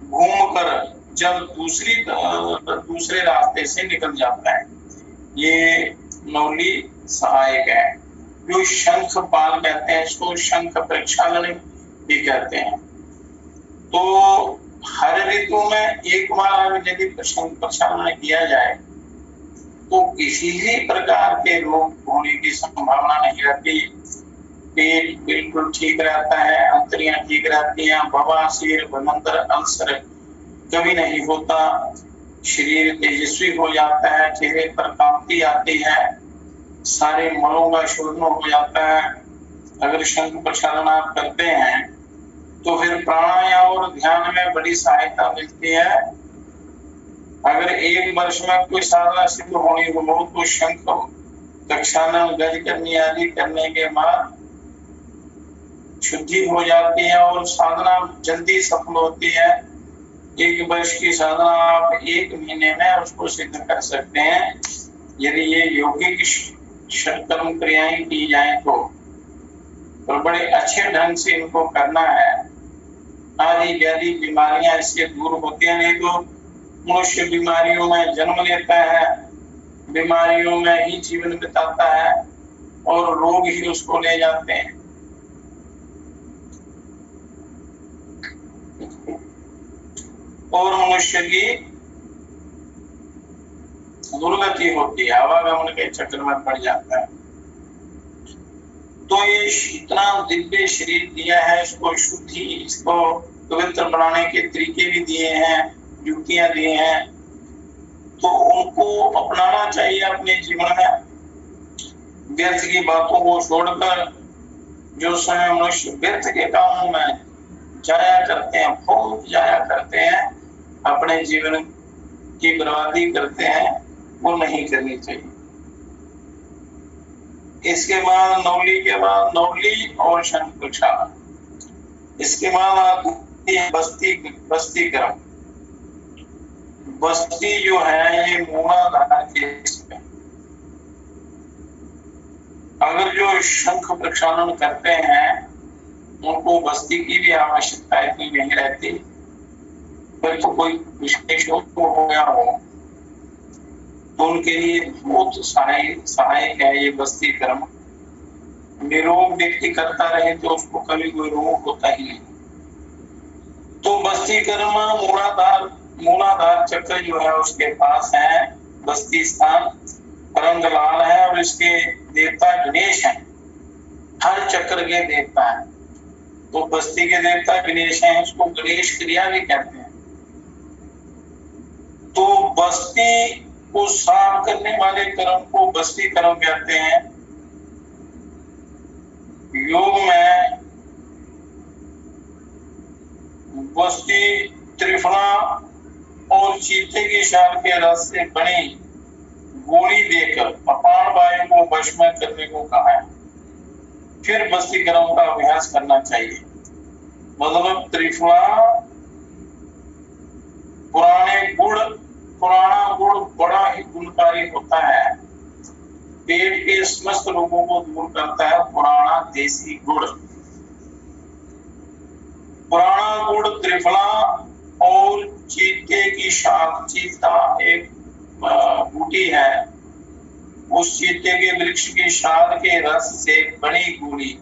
घूमकर जल दूसरे रास्ते से निकल जाता है। ये नौली सहायक है। जो शंख पाल कहते हैं, इसको शंख प्रक्षालन भी कहते हैं। तो हर ऋतु में एक बार यदि शंख प्रक्षालन किया जाए तो किसी भी प्रकार के रोग होने की संभावना नहीं रहती। पेट बिल्कुल ठीक रहता है, अंतरियां ठीक रहती हैं, बवासीर, भमंतर, अल्सर कभी नहीं होता, शरीर तेजस्वी हो जाता है, चेहरे पर कांति आती है, सारे मलों का शोधन हो जाता है। अगर शंख प्रक्षालन आप करते हैं तो फिर प्राणायाम और ध्यान में बड़ी सहायता मिलती है। अगर एक वर्ष में कोई साधना सिद्ध होनी हो तो शंख प्रक्षालन, गज करनी आदि करने के बाद शुद्धि हो जाती है और साधना जल्दी सफल होती है। एक वर्ष की साधना आप 1 महीने में उसको सिद्ध कर सकते हैं यदि ये यौगिक कर्म क्रियाएं की जाए तो बड़े अच्छे ढंग से इनको करना है। आदि व्याधि बीमारियां इससे दूर होती हैं। नहीं तो मनुष्य बीमारियों में जन्म लेता है, बीमारियों में ही जीवन बिताता है और रोग ही उसको ले जाते हैं। और मनुष्य की दुर्गति होती है, आवागमन के चक्कर में पड़ जाता है। तो ये इतना दिव्य शरीर दिया है, इसको शुद्धि, इसको पवित्र बनाने के तरीके भी दिए हैं, युक्तियां दिए हैं, तो उनको अपनाना चाहिए अपने जीवन में। व्यर्थ की बातों को छोड़कर जो समय मनुष्य व्यर्थ के कामों में जाया करते हैं, बहुत जाया करते हैं, अपने जीवन की बर्बादी करते हैं, वो नहीं करनी चाहिए। इसके बाद नौली के बाद नौली और शंख प्रक्षालन, इसके बाद आती है बस्ती क्रम। बस्ती जो है ये मूलाधार के इसमें अगर जो शंख प्रक्षालन करते हैं उनको बस्ती की भी आवश्यकता इतनी नहीं रहती, पर तो कोई विशेष हो गया हो तो उनके लिए बहुत सहायक है ये बस्ती कर्म। निरोग व्यक्ति करता रहे तो उसको कभी कोई रोग होता ही नहीं। तो बस्ती कर्म मूलाधार चक्र जो है उसके पास है, बस्ती स्थान रंग लाल है और इसके देवता गणेश हैं, हर चक्र के देवता हैं। तो बस्ती के देवता गणेश हैं, उसको गणेश क्रिया भी कहते हैं। तो बस्ती को साफ करने वाले कर्म को बस्ती कर्म कहते हैं। योग में बस्ती त्रिफला और चीते की शाल के रस से बनी गोली देकर अपान वायु को वश में करने को कहा है। फिर बस्ती कर्म का अभ्यास करना चाहिए। मतलब त्रिफला पुराना गुड़ बड़ा ही गुणकारी होता है, पेट के समस्त रोगों को दूर करता है। पुराना देसी गुड़, पुराना गुड़, त्रिफला और चीते की शाख, चीता एक बूटी है, उस चीते के वृक्ष की शाख के रस से बनी गोली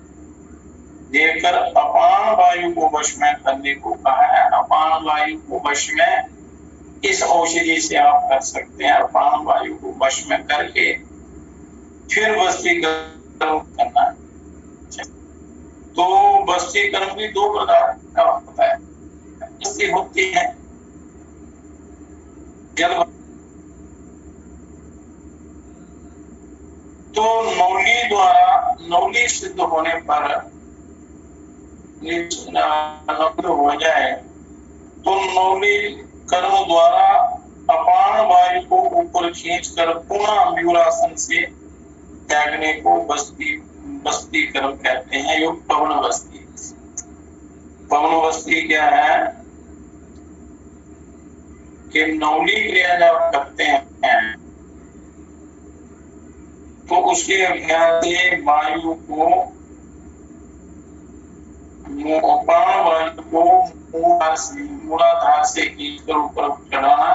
देकर अपान वायु को वश में करने को कहा है। अपान वायु को वश में इस औषधि से आप कर सकते हैं। अपान वायु को वश में करके फिर बस्ती कर्म करना है। तो बस्ती कर्म भी 2 प्रकार का होता है। बस्ती होती है जल, तो नौली सिद्ध होने पर हो जाए तो नौली कर्म द्वारा अपान वायु को ऊपर खींचकर पुनः मयूरासन से त्यागने को बस्ती कर्म कहते हैं। यो पवन बस्ती क्या है कि नौली क्रिया जब करते हैं तो उसके अभ्यास से वायु को अपान वायु को मूलाधार से खींचकर ऊपर चढ़ाना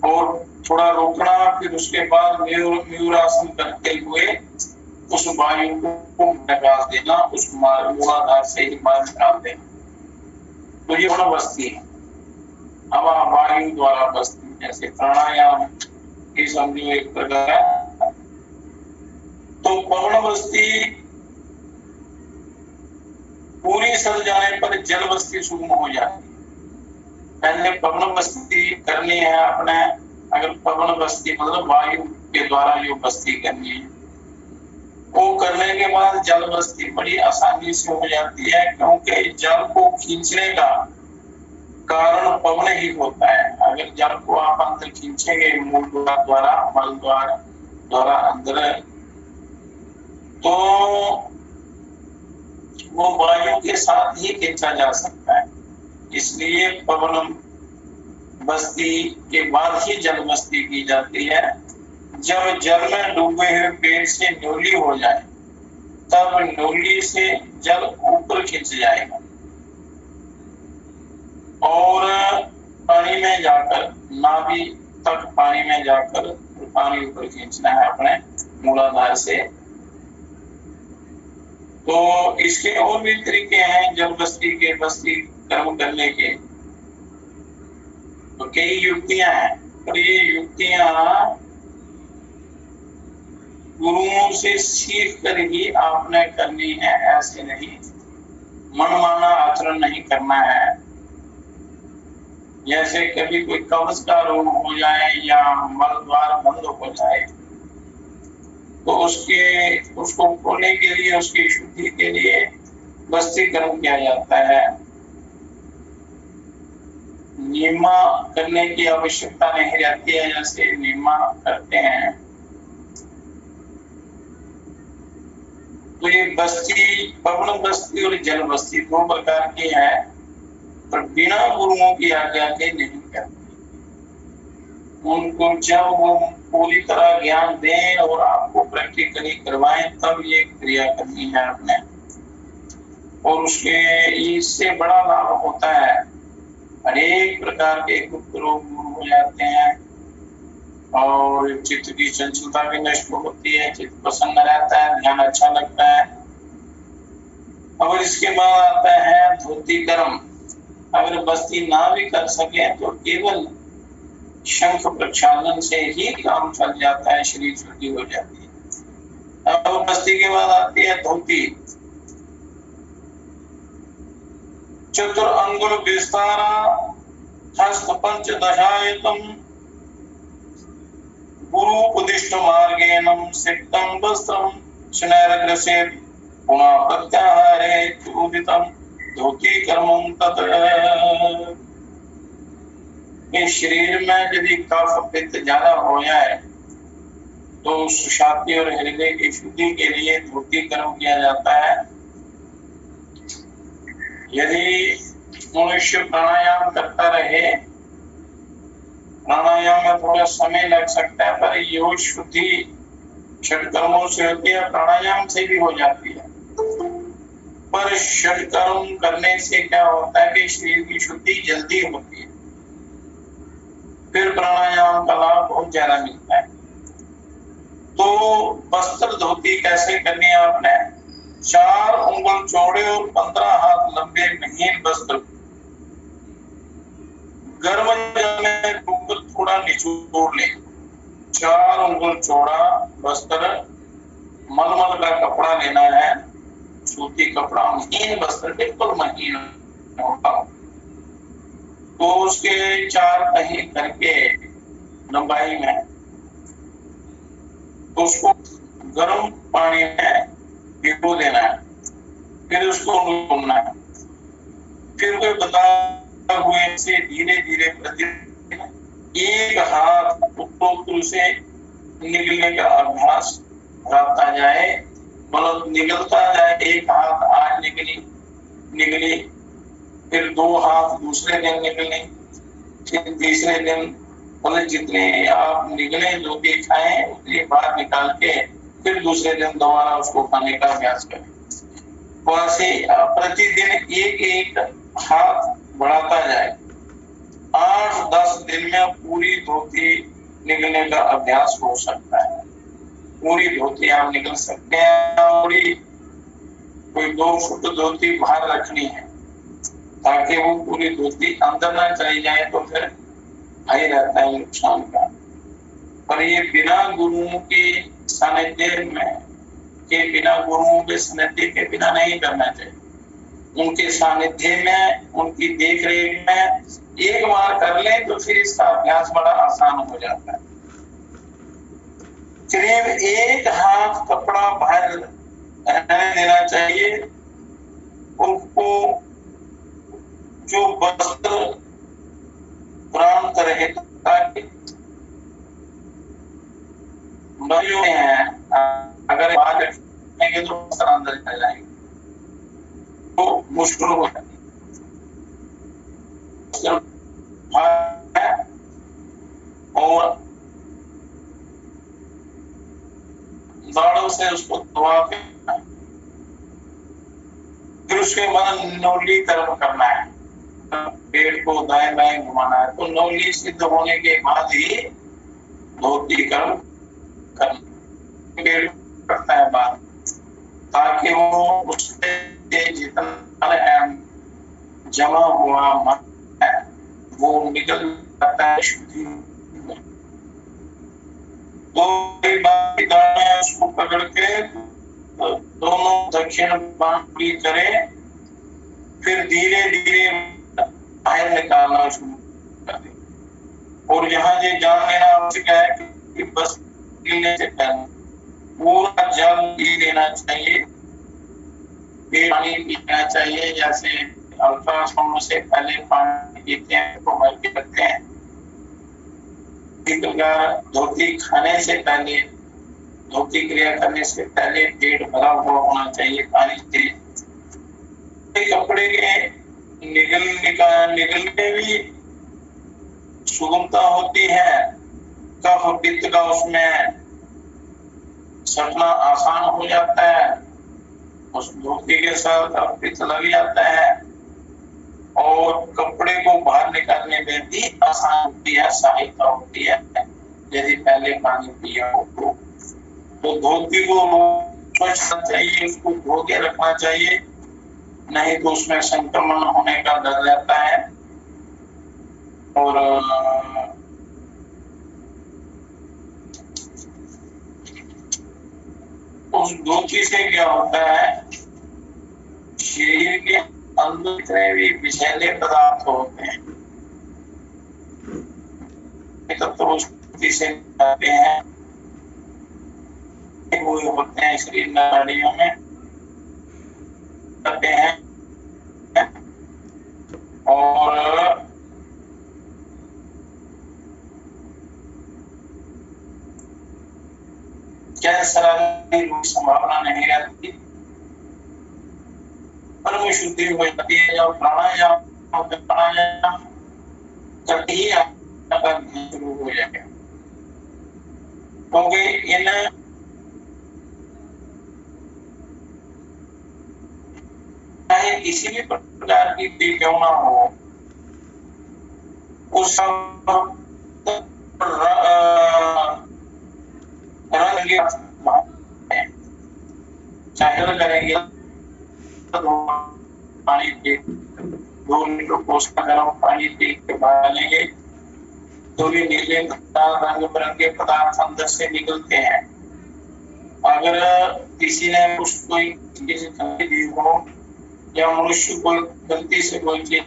और थोड़ा रोकना, फिर उसके बाद मयूरासन करते हुए उस वायु को निकाल देना, उस मूलाधार से ही बाहर निकाल देना। तो ये पवन बस्ती है, हवा वायु द्वारा बस्ती। जैसे प्राणायाम की समझो एक प्रकार है। तो पवन बस्ती पूरी सर जाने पर जल बस्ती सुगम हो जाती है। पहले पवन बस्ती करनी है अपने, अगर पवन बस्ती मतलब वायु के द्वारा जो बस्ती करनी है, वो करने के बाद जल बस्ती बड़ी आसानी से हो जाती है, क्योंकि जल को खींचने का कारण पवन ही होता है। अगर जल को आप अंदर खींचेंगे मूल द्वारा, मल द्वारा अंदर, तो वो वायु के साथ ही खींचा जा सकता है। इसलिए पवन बस्ती के बाद ही जल बस्ती की जाती है। जब जल में डूबे हुए पेड़ से न्योली हो जाए, तब न्योली से जल ऊपर खींच जाएगा और पानी में जाकर, नाभि तक पानी में जाकर पानी ऊपर खींचना है अपने मूलाधार से। तो इसके और भी तरीके हैं जल बस्ती के, बस्ती कर्म करने के। तो कई युक्तियां हैं, और ये युक्तियां गुरुओं से सीख कर ही आपने करनी है, ऐसे नहीं मनमाना आचरण नहीं करना है। जैसे कभी कोई कब्ज का रोग हो जाए या मल द्वार बंद हो जाए, तो उसको खोलने के लिए, उसकी शुद्धि के लिए बस्ती कर्म किया जाता है। नियमा करने की आवश्यकता नहीं रहती है, जैसे नियमा करते हैं। तो ये बस्ती, पवन बस्ती और जल बस्ती दो प्रकार की है, पर बिना गुरुओं की आज्ञा के नहीं करते। उनको जब वो पूरी तरह ज्ञान दें और आपको प्रैक्टिकली करवाएं, तब ये क्रिया करनी है आपने। और उसके इससे बड़ा लाभ होता है, अनेक प्रकार के गुप्त रोग दूर हो जाते हैं और चित्त की चंचलता भी नष्ट होती है, चित्त प्रसन्न रहता है, ध्यान अच्छा लगता है। और इसके बाद आता है धोती कर्म। अगर बस्ती ना भी कर सके तो केवल शंख प्रक्षालन से ही काम चल जाता है, शरीर शुद्धि हो जाती है। अब बस्ती के बाद आती है धोती। चतुर अंगुल विस्तारा हस्त पंचदशायतम गुरु उपदिष्ट मार्गेणम सिक्तम वस्त्रम शनैरग्रसेत पुनः प्रत्याहारे उदितम धोती कर्मम तत्। शरीर में यदि कफ पित्त ज्यादा हो जाए तो छाती और हृदय की शुद्धि के लिए धोती कर्म किया जाता है। यदि मनुष्य प्राणायाम करता रहे, प्राणायाम में थोड़ा समय लग सकता है, पर योग शुद्धि षट कर्मों से होती है, प्राणायाम से भी हो जाती है। पर षट कर्म करने से क्या होता है कि शरीर की शुद्धि जल्दी होती है, फिर प्राणायाम का लाभ बहुत ज्यादा मिलता है। तो वस्त्र धोती कैसे करनी है आपने? 4 उंगल चौड़े और 15 हाथ लंबे महीन वस्त्र गर्म जल में डूबकर थोड़ा निचोड़ ले। 4 उंगल चौड़ा वस्त्र, मलमल का कपड़ा लेना है, सूती कपड़ा, महीन वस्त्र, बिल्कुल महीन होगा। तो उसके 4 तह करके लंबाई में, तो उसको गर्म पानी में भिगो देना है, फिर उसको निकालना है। फिर कोई बता हुए से धीरे धीरे प्रतिदिन एक हाथ उत्तरोत्तर से निकलने का अभ्यास बढ़ाता जाए, मतलब निकलता जाए। एक हाथ आज निकली, फिर 2 हाथ दूसरे दिन निकले, फिर तीसरे दिन, मतलब जितने आप निकले जो भी खाएं उतनी बाहर निकाल के फिर दूसरे दिन दोबारा उसको खाने का अभ्यास करें। वैसे प्रतिदिन एक हाथ बढ़ाता जाए। 8-10 दिन में पूरी धोती निकलने का अभ्यास हो सकता है। पूरी धोती आप निकल सकते हैं। पूरी कोई 2 फुट धोती बाहर रखनी है ताकि वो पूरी धोती अंदर ना चली जाए, तो फिर भय रहता है नुकसान का। पर ये बिना गुरुओं के सानिध्य में बिना गुरुओं के सानिध्य के बिना नहीं करना चाहिए। उनके सानिध्य में, उनकी देख रेख में एक बार कर ले तो फिर इसका अभ्यास बड़ा आसान हो जाता है। करीब 1 हाथ कपड़ा बाहर रहने देना चाहिए। उनको जो वस्त्र प्राप्त रहे, ताकि हैं अगर बाहर रखेंगे तो वस्त्र अंदर चले जाएंगे तो मुश्किल हो जाती है। और दाढ़ों से उसको धोआ के फिर उसके बाद नौली कर्म करना है, पेट को दाएं बाएं घुमाना है। तो नौली सिद्ध होने के बाद ही धोती कर्म करना पेट करता है बाद, ताकि वो उससे जितना जमा हुआ मन है वो निकल जाता है शुद्धि। तो एक बार उसको पकड़ के दोनों दक्षिण बांकी करें, फिर धीरे धीरे बाहर निकालना शुरू कर दें। और यहाँ ये जान लेना आवश्यक है कि बस पीने से पहले पूरा जल पी लेना चाहिए, पानी पीना चाहिए। जैसे अल्ट्रासाउंड से पहले पानी पीते हैं तो भर के रखते हैं, इसी प्रकार धोती खाने से पहले, धोती क्रिया करने से पहले पेट भरा हुआ होना चाहिए पानी से। कपड़े के निकलने भी सुगमता होती है, कफ पित्त का उसमें सटना आसान हो जाता है, उस धोती के साथ कफ पित्त लग जाता है और कपड़े को बाहर निकालने में भी आसान होती है, सहायता होती है यदि पहले पानी पिया हो तो धोती को स्वच्छ रखना चाहिए, उसको धो के रखना चाहिए, नहीं तो उसमें संक्रमण होने का डर रहता है। और उस धोती से क्या होता है, शरीर के अंदर जितने भी विषैले पदार्थ होते हैं तब तो उस धोती से आते हैं, वो होते हैं शरीर नाड़ियों में करते हैं। और कैंसर आदि की संभावना नहीं रहती, परम शुद्धि हो जाती है। जब प्राणायाम करके ही आपका ध्यान शुरू हो जाएगा, क्योंकि इन चाहे किसी भी प्रकार की क्यों ना हो, उस चाहे करेंगे पानी पी 2 लीटर कोसा गर्म पानी पी के बाहर लेंगे तो भी नीले रंग बिरंगे पदार्थ अंदर से निकलते हैं। अगर किसी ने उसको कोई चीज दी हो या मनुष्य कोई गलती से कोई चीज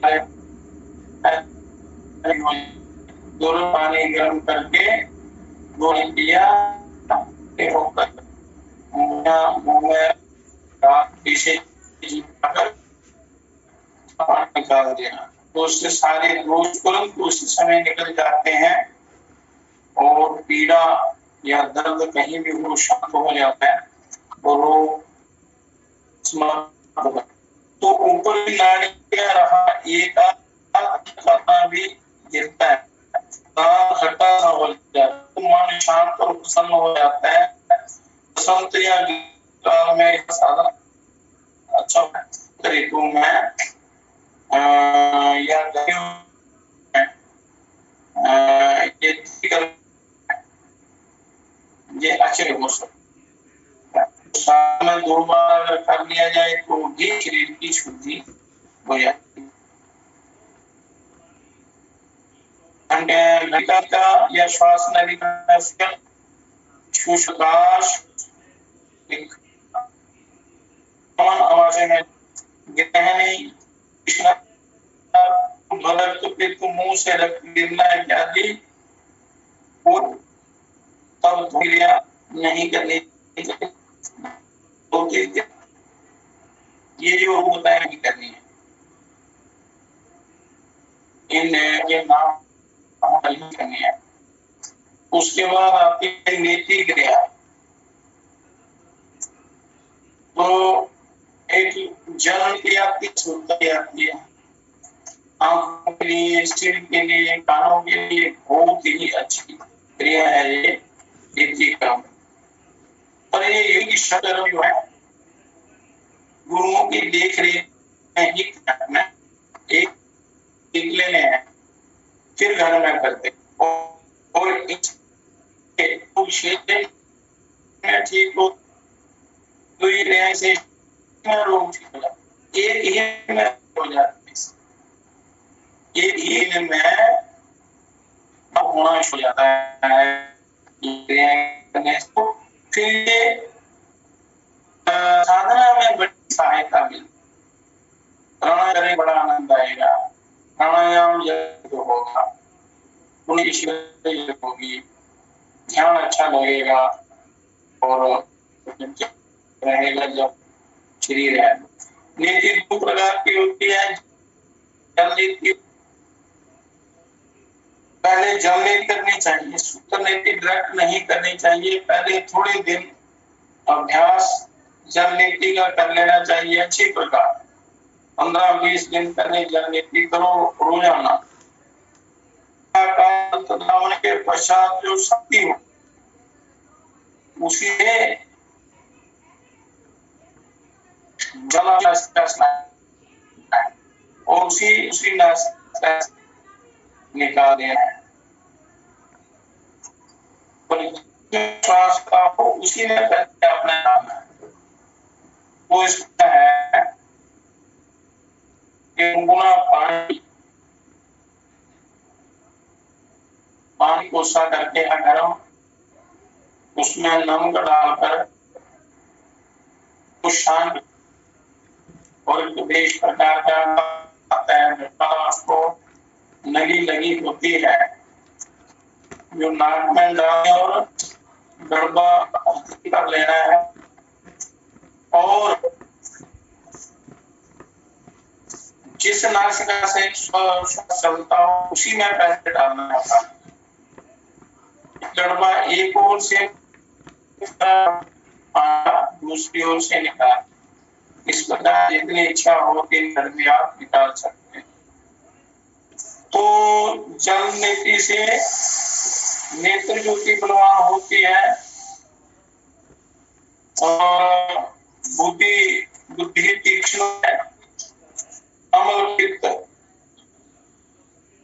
दोनों पानी गर्म करके गोली पिया होकर मुंह में पीछे निकाल देना, तो उससे सारे दोष तुरंत उसी समय निकल जाते हैं और पीड़ा या दर्द कहीं भी वो शांत हो जाता है और वो समाप्त हो। तो ऊपर की नाड़ियां रहा, एक करना भी गिरता है, हटा हो जाता है, तो मन शांत और प्रसन्न हो जाता है। बसंत या काल में साधन अच्छा तरीकों में या ये अच्छे हो सकते में 2 बार अगर कर लिया जाए तो भी शरीर की शुद्धि हो जाती है। का या श्वास नली का शुष्काश आवाज़ में गहनी रक्त पित्त मुंह से रक्त गिरना इत्यादि और तब क्रिया नहीं करनी चाहिए। ये जो होता है नहीं करनी है। इन ये नाम नहीं करनी है। उसके बाद आपकी नेति क्रिया, तो एक जल की आती है, आंखों के लिए, सिर के लिए, कानों के लिए बहुत ही अच्छी क्रिया है ये नेति क्रम। और ये योगी शब्द जो है गुरुओं की देख रेख में ही करना, एक लेने हैं फिर घर में करते और ठीक हो तो ये से रोग ठीक हो जाता, एक ही में हो जाता है, एक ही में होना हो जाता है। फिर साधना में बड़ी सहायता मिलती, प्राणायाम करने बड़ा आनंद आएगा, प्राणायाम जब होगा उन्हीं होगी, ध्यान अच्छा लगेगा और रहेगा जब शरीर है। नीति 2 प्रकार की होती है। जल नीति, पहले जल नीति करनी चाहिए, सूत्र नीति डायरेक्ट नहीं करनी चाहिए। पहले थोड़े दिन अभ्यास जल नीति का कर लेना चाहिए अच्छी प्रकार, 15-20 दिन पहले जल नीति करो रोजाना। के पश्चात जो शक्ति हो उसी और उसी निकाल देना है, श्वास का हो उसी में अपना नाम है। वो इसमें है गुना पानी को सा करके गरम, उसमें नमक डालकर तो शांत और विशेष प्रकार का आता है। को नली लगी होती है जो नाक में डालने और गड़बा कर लेना है और जिस नासिका से चलता हो उसी में पैसे डालना होता है। गड़बा एक ओर से दूसरी ओर से निकाल, इस प्रकार जितनी इच्छा हो तीन घर में आप निकाल सकते हैं। तो जल नीति से नेत्र ज्योति बलवान होती है और बुद्धि तीक्ष्ण है, अमल पित्त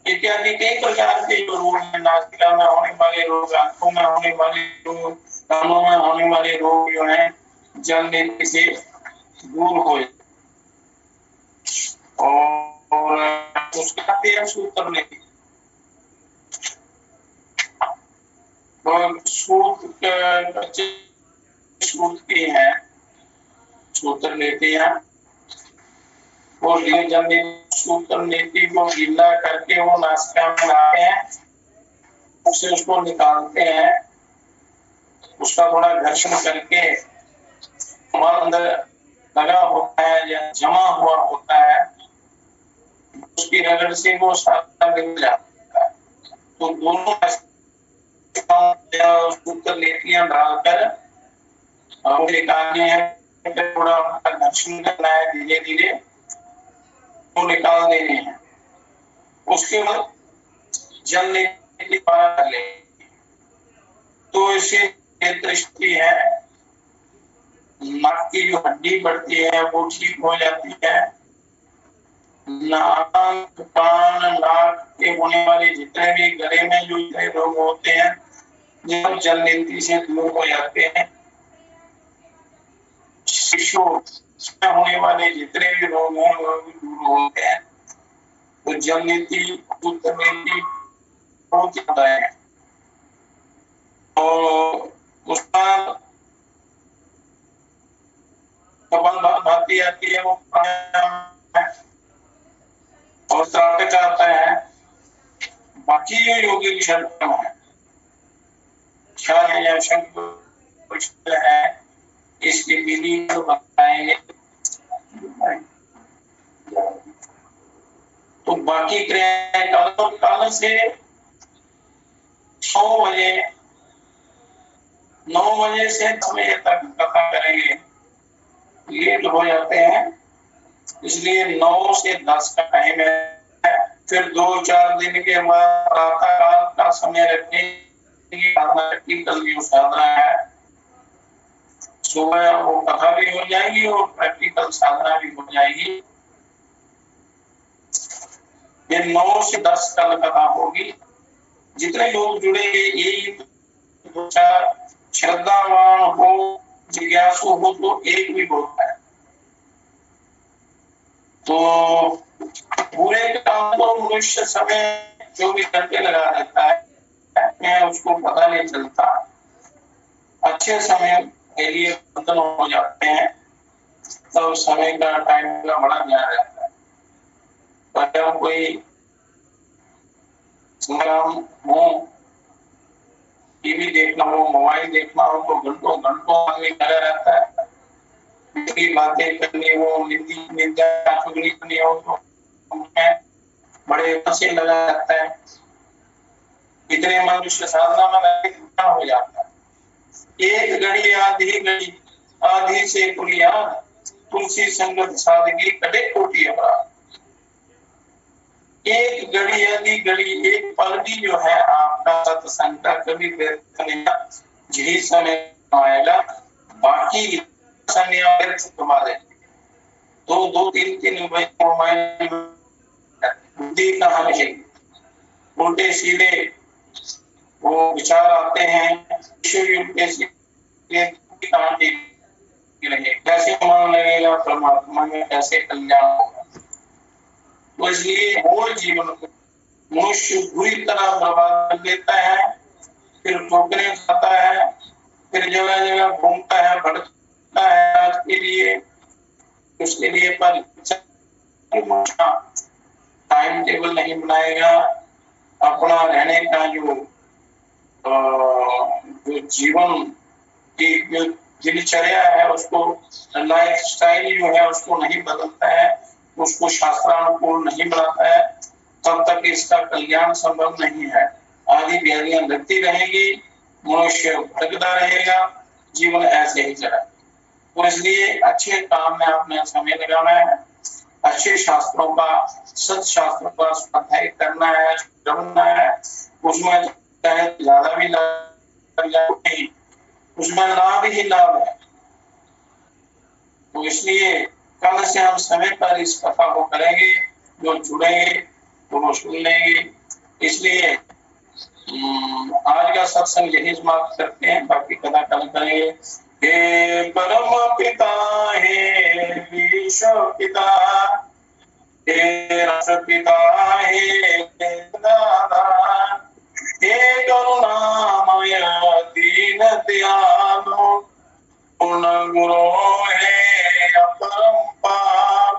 इत्यादि कई प्रकार के जो रोग हैं, नासिका में होने वाले रोग, आंखों में होने वाले रोग, कानों में होने वाले रोग जो हैं जल नीति से दूर हो और उसका सूत्र नीति सूत्र की है सूत्र नीतियां और जल सूत्र नीति को गीला करके वो नासिका में लाते हैं, उससे उसको निकालते हैं, उसका थोड़ा घर्षण करके अंदर लगा होता है या जमा हुआ होता है, उसकी रगड़ से वो सारा निकल जाता है। तो दोनों सूत्र नीतियां डालकर निकालने हैं, थोड़ा घर्षण करना है, धीरे धीरे वो निकाल देने हैं। उसके बाद जल नीति पार कर ले तो इसे दृष्टि है, नाक की जो हड्डी बढ़ती है वो ठीक हो जाती है, नाक कान नाक के होने वाले जितने भी गले में जो इतने रोग होते हैं जब जल नीति से दूर हो जाते हैं। से होने वाले जितने भी रोग हैं वो भी दूर होते हैं। तो जल नीति, उत्तर नीति बहुत ज्यादा है और उसका भाती आती है, वो और त्राटक आता है। बाकी जो योगी शब्द है, ख्याल या शंख है, इसकी विधि को बताएंगे। तो बाकी क्रियाएं काल से 9 बजे से 6 बजे तक कथा करेंगे। लेट हो जाते हैं इसलिए 9 से 10 का टाइम है। फिर 2-4 दिन के बाद प्रातः काल का समय रखेंगे। प्रैक्टिकल जो साधना है, सुबह वो कथा भी हो जाएगी और प्रैक्टिकल साधना भी हो जाएगी। ये 9 से 10 कल कथा होगी। जितने लोग जुड़ेंगे, यही 2-4 श्रद्धावान हो, जिज्ञासु हो तो एक भी होता है। तो पूरे काम को मनुष्य समय 24 घंटे लगा देता है, उसको पता नहीं चलता। अच्छे समय के लिए बंधन हो जाते हैं, तब समय का टाइम का बड़ा ध्यान रहता है। पर कोई हो, टीवी देखना हो, मोबाइल देखना हो तो घंटों घंटों आगे लगा रहता है। बातें करनी हो, निंदा चुगली करनी हो तो बड़े से लगा रहता है। इतने मनुष्य साधना में हो जाता है। एक घड़ी आधी से पुलिया, तुलसी संगत सादगी कटे कोटि अपराध। एक घड़ी एक पल भी जो है आपका सत्संग का कभी यही समय आएगा, बाकी समय कमा देंगे। तो 2-3 बुद्धि कहाँ रहेगी? उल्टे सीधे वो विचार आते हैं, कैसे मन लगेगा परमात्मा में, कैसे कल्याण होगा। तो इसलिए और जीवन को मनुष्य बुरी तरह बर्बाद कर देता है, फिर ठोकरे खाता है, फिर जगह जगह घूमता है, भटकता है आज के लिए, उसके लिए पर टाइम टेबल नहीं बनाएगा। अपना रहने का जो जीवन की जो दिनचर्या है, उसको लाइफ स्टाइल जो है उसको नहीं बदलता है, उसको शास्त्रानुकूल नहीं बनाता है, तब तक इसका कल्याण संभव नहीं है। आदि व्याधियां लगती रहेगी, मनुष्य भटकता रहेगा, जीवन ऐसे ही चला। तो इसलिए अच्छे काम में आपने समय लगाना है, अच्छे शास्त्रों का, सत्शास्त्रों का स्वाध्याय करना है, श्रवण है। उसमें चाहे ज्यादा भी लाभ जाए, उसमें लाभ ही लाभ है। तो इसलिए कल से हम समय पर इस कथा को करेंगे। जो जुड़ेंगे तो वो सुन लेंगे। इसलिए आज का सत्संग यही समाप्त करते हैं, बाकी कथा कल करेंगे। हे परम पिता, हे विश्व पिता, हे राष्ट्र पिता, हे दादा, हे करुणामय दीन दयालु, पूर्ण गुरु हे अपरंपार,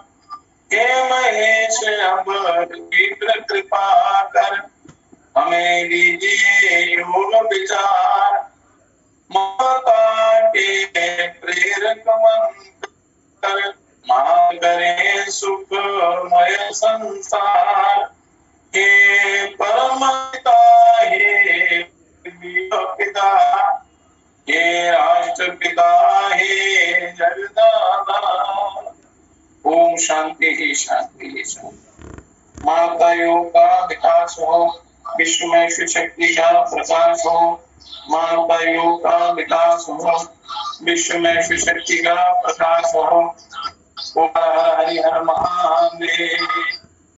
हे महेश अम्बर कृपा कर, हमें दीजिए योग विचार। माता के प्रेरक मंत्र, मान करे सुखमय संसार। हे परम पिता, हे पिता, हे राष्ट्र पिता, हे जगदाता। ओम शांति ही शांति ही शांति। माता योग का विकास हो, विश्व में शिव शक्ति का प्रकाश हो। मानवता योग का विकास हो, विश्व में शिव शक्ति का प्रकाश हो। हरि हर महादेव।